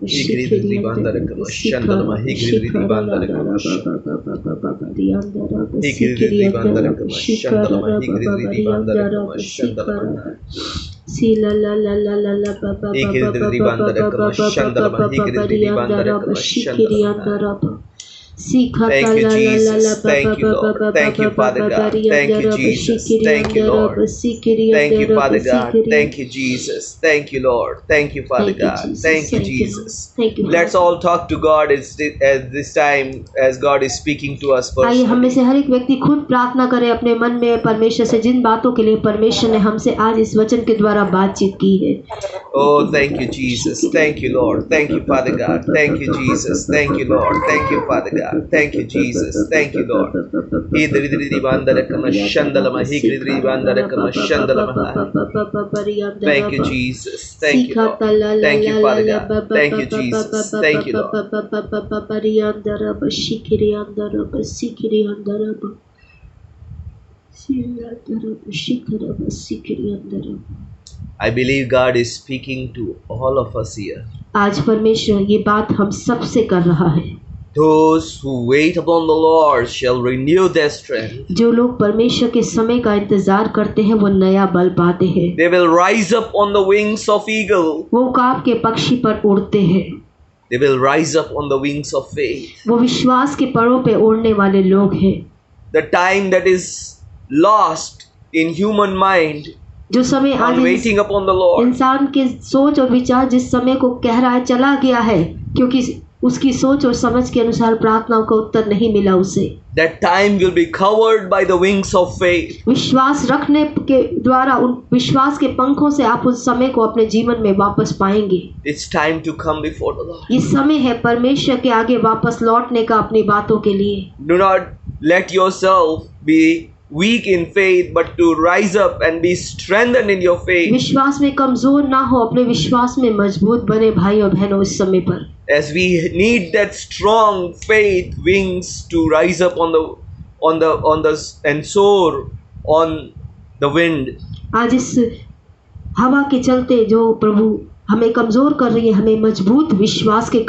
Hikri dibandara kama shandala, hikri dibandara kama shandala. Hikri dibandara kama shandala, hikri dibandara kama shandala. Sila la la la la la ba ba ba Ikri ba dibandara kama shandala, hikri dibandara kama shandala. Thank you, Jesus. Thank you, Lord. Thank you, Father God. Thank you, Jesus. Thank you, Lord. Thank you, Father God. Thank you, Jesus. Thank you, Lord. Thank you, Father God. Thank you, Jesus. Thank you. Let's all talk to God at this time as God is speaking to us आइए हम में personally. से हर एक व्यक्ति खुद प्रार्थना करे अपने मन में परमेश्वर से, जिन बातों के लिए परमेश्वर ने हमसे आज इस वचन के द्वारा बातचीत की है। Oh, thank you, Jesus. Thank you, Lord. Thank you, Father God. Thank you, Jesus. Thank you, Lord. Thank you, Father God. Thank you, Jesus. Thank you, Lord. Thank you, Jesus. Thank you, Lord. Thank you, Father God. Thank you, Jesus. Thank you, Lord. I believe God is speaking to all of us here. आज परमेश्वर ये बात हम सब से कर रहा है। Those who wait upon the Lord shall renew their strength. जो लोग परमेश्वर के समय का इंतजार करते हैं वो नया बल पाते हैं। They will rise up on the wings of eagle. वो काब के पक्षी पर उड़ते हैं। They will rise up on the wings of faith. वो विश्वास के परों पे उड़ने वाले लोग हैं। The time that is lost in human mind जो समय आज on waiting upon the Lord, इंसान के सोच और विचार जिस समय को कह रहा है चला गया है, क्योंकि उसकी सोच और समझ के अनुसार प्रार्थनाओं का उत्तर नहीं मिला उसे। that time will be covered by the wings of faith. विश्वास रखने के द्वारा, उन विश्वास के पंखों से आप उस समय को अपने जीवन में वापस पाएंगे। It's time to come before the Lord. ये समय है परमेश्वर के आगे वापस लौटने का अपनी बातों के लिए। Do not let yourself be weak in faith, but to rise up and be strengthened in your faith. विश्वास में कमजोर ना हो, अपने विश्वास में मजबूत बने भाई और बहनों इस समय पर। As we need that strong faith wings to rise up on the and soar on the wind. आज इस हवा के चलते जो प्रभु हमें कमजोर कर रही है, हमें मजबूत विश्वास के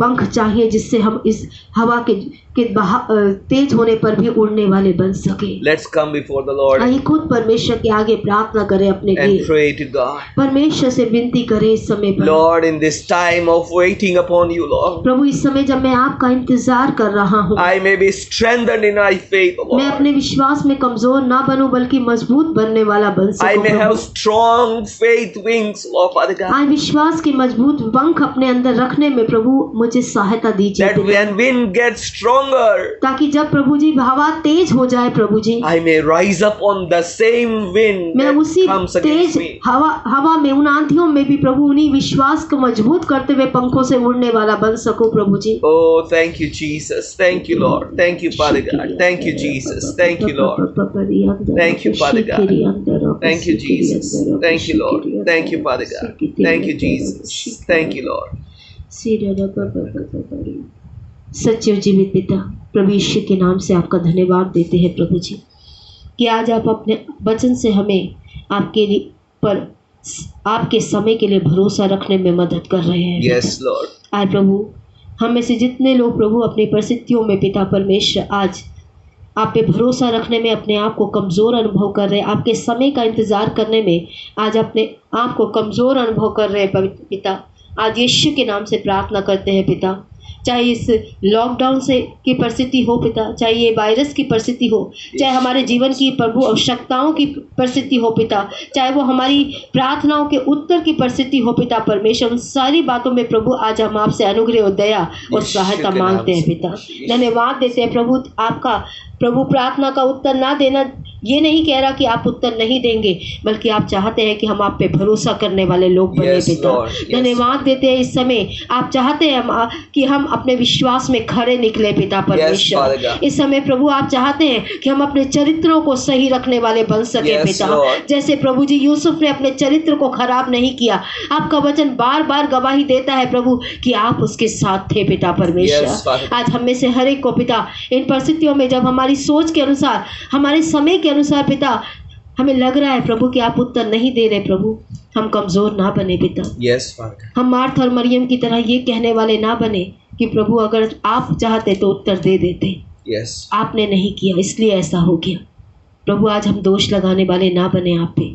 पंख चाहिए जिससे हम इस हवा के तेज होने पर भी उड़ने वाले बन सके। Let's come before the Lord आइए खुद परमेश्वर के आगे प्रार्थना करें अपने and लिए। pray to God. परमेश्वर से विनती करें इस समय पर। Lord, in this time of waiting upon you, Lord, प्रभु इस समय जब मैं आपका इंतजार कर रहा हूँ, I may be strengthened in my faith, मैं Lord. अपने विश्वास में कमजोर ना बनूं बल्कि मजबूत बनने वाला बन I सकूं। may have Prabhu strong faith wings, Lord Father God. आज विश्वास के मजबूत पंख अपने अंदर रखने में प्रभु मुझे सहायता दीजिए That पिता। when wind gets stronger, ताकि जब प्रभु जी हवा तेज हो जाए प्रभु जी, I may rise up on the same wind मैं that उसी comes तेज against me. हवा में, उन आंधियों में भी प्रभु उन्हीं विश्वास को मजबूत करते हुए पंखों से उड़ने वाला बन सकूं प्रभु जी। Oh, thank you, Jesus. Thank you, Lord. Thank you, Father God. Thank you, Jesus. Thank you, Lord. Thank you, Father God. Thank you, Jesus. Thank you, Lord. Thank you, Father God. Thank you, Jesus. Thank you, Lord. सच्चे और जीवित पिता, प्रभु यीशु के नाम से आपका धन्यवाद देते हैं प्रभु जी कि आज आप अपने वचन से हमें आपके लिए पर आपके समय के लिए भरोसा रखने में मदद कर रहे हैं। Yes, Lord. आए प्रभु, हम में से जितने लोग प्रभु अपनी परिस्थितियों में पिता परमेश्वर आज आप पे भरोसा रखने में अपने आप को कमज़ोर अनुभव कर रहे हैं, आपके समय का इंतज़ार करने में आज अपने आप को कमज़ोर अनुभव कर रहे हैं पिता, आज यीशु के नाम से प्रार्थना करते हैं पिता। चाहे इस लॉकडाउन से की परिस्थिति हो पिता, चाहे ये वायरस की परिस्थिति हो, चाहे हमारे जीवन की प्रभु आवश्यकताओं की परिस्थिति हो पिता, चाहे वो हमारी प्रार्थनाओं के उत्तर की परिस्थिति हो पिता परमेश्वर, उन सारी बातों में प्रभु आज हम आपसे अनुग्रह और दया और सहायता मांगते हैं पिता। धन्यवाद देते हैं प्रभु आपका। प्रभु प्रार्थना का उत्तर ना देना ये नहीं कह रहा कि आप उत्तर नहीं देंगे, बल्कि आप चाहते हैं कि हम आप पे भरोसा करने वाले लोग बने पिता। धन्यवाद देते हैं इस समय आप चाहते हैं कि हम अपने विश्वास में खड़े निकले पिता परमेश्वर। इस समय प्रभु आप चाहते हैं कि हम अपने चरित्रों को सही रखने वाले बन सके पिता। जैसे प्रभु जी यूसुफ ने अपने चरित्र को खराब नहीं किया, आपका वचन बार बार गवाही देता है प्रभु कि आप उसके साथ थे पिता परमेश्वर। आज हम में से हर एक को पिता इन परिस्थितियों में जब हमारी सोच के अनुसार, हमारे समय के अनुसार पिता हमें लग रहा है प्रभु कि आप उत्तर नहीं दे रहे प्रभु, हम कमजोर ना बने पिता। हम मार्था और मरियम की तरह ये कहने वाले ना बने कि प्रभु अगर आप चाहते तो उत्तर दे देते, आपने नहीं किया इसलिए ऐसा हो गया। प्रभु आज हम दोष लगाने वाले ना बने आप पे,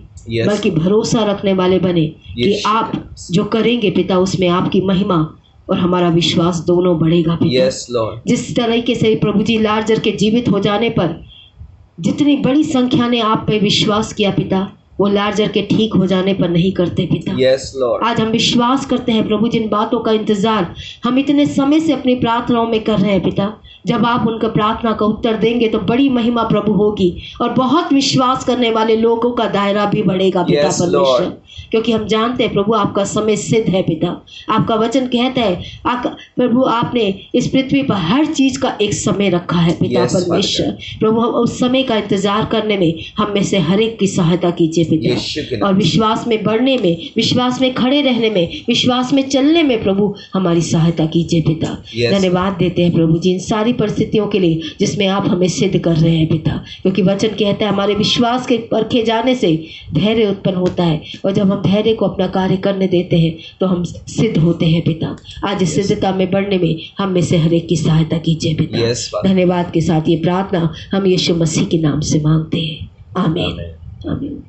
बल्कि भरोसा रखने वाले बने कि आप जो करेंगे पिता उसमें आपकी महिमा और हमारा विश्वास दोनों बढ़ेगा पिता। जिस तरीके से प्रभु जी लाजर के जीवित हो जाने पर जितनी बड़ी संख्या ने आप पे विश्वास किया पिता, वो लाजर के ठीक हो जाने पर नहीं करते पिता। आज हम विश्वास करते हैं प्रभु, जिन बातों का इंतजार हम इतने समय से अपनी प्रार्थनाओं में कर रहे हैं पिता, जब आप उनका प्रार्थना का उत्तर देंगे तो बड़ी महिमा प्रभु होगी और बहुत विश्वास करने वाले लोगों का दायरा भी बढ़ेगा पिता परमेश्वर। क्योंकि हम जानते हैं प्रभु आपका समय सिद्ध है पिता। आपका वचन कहता है प्रभु आपने इस पृथ्वी पर हर चीज का एक समय रखा है पिता परमेश्वर। प्रभु उस समय का इंतजार करने में हम में से हर एक की सहायता कीजिए पिता, और विश्वास में बढ़ने में, विश्वास में खड़े रहने में, विश्वास में चलने में प्रभु हमारी सहायता कीजिए पिता। धन्यवाद देते हैं प्रभु जी इन सारी परिस्थितियों के लिए जिसमें आप हमें सिद्ध कर रहे हैं पिता। क्योंकि वचन कहता है हमारे विश्वास के परखे जाने से धैर्य उत्पन्न होता है, और जब हम धैर्य को अपना कार्य करने देते हैं तो हम सिद्ध होते हैं पिता। आज इस सिद्धता में बढ़ने में हम में से हर एक की सहायता कीजिए पिता। धन्यवाद के साथ ये प्रार्थना हम यीशु मसीह के नाम से मांगते हैं, आमीन आमीन।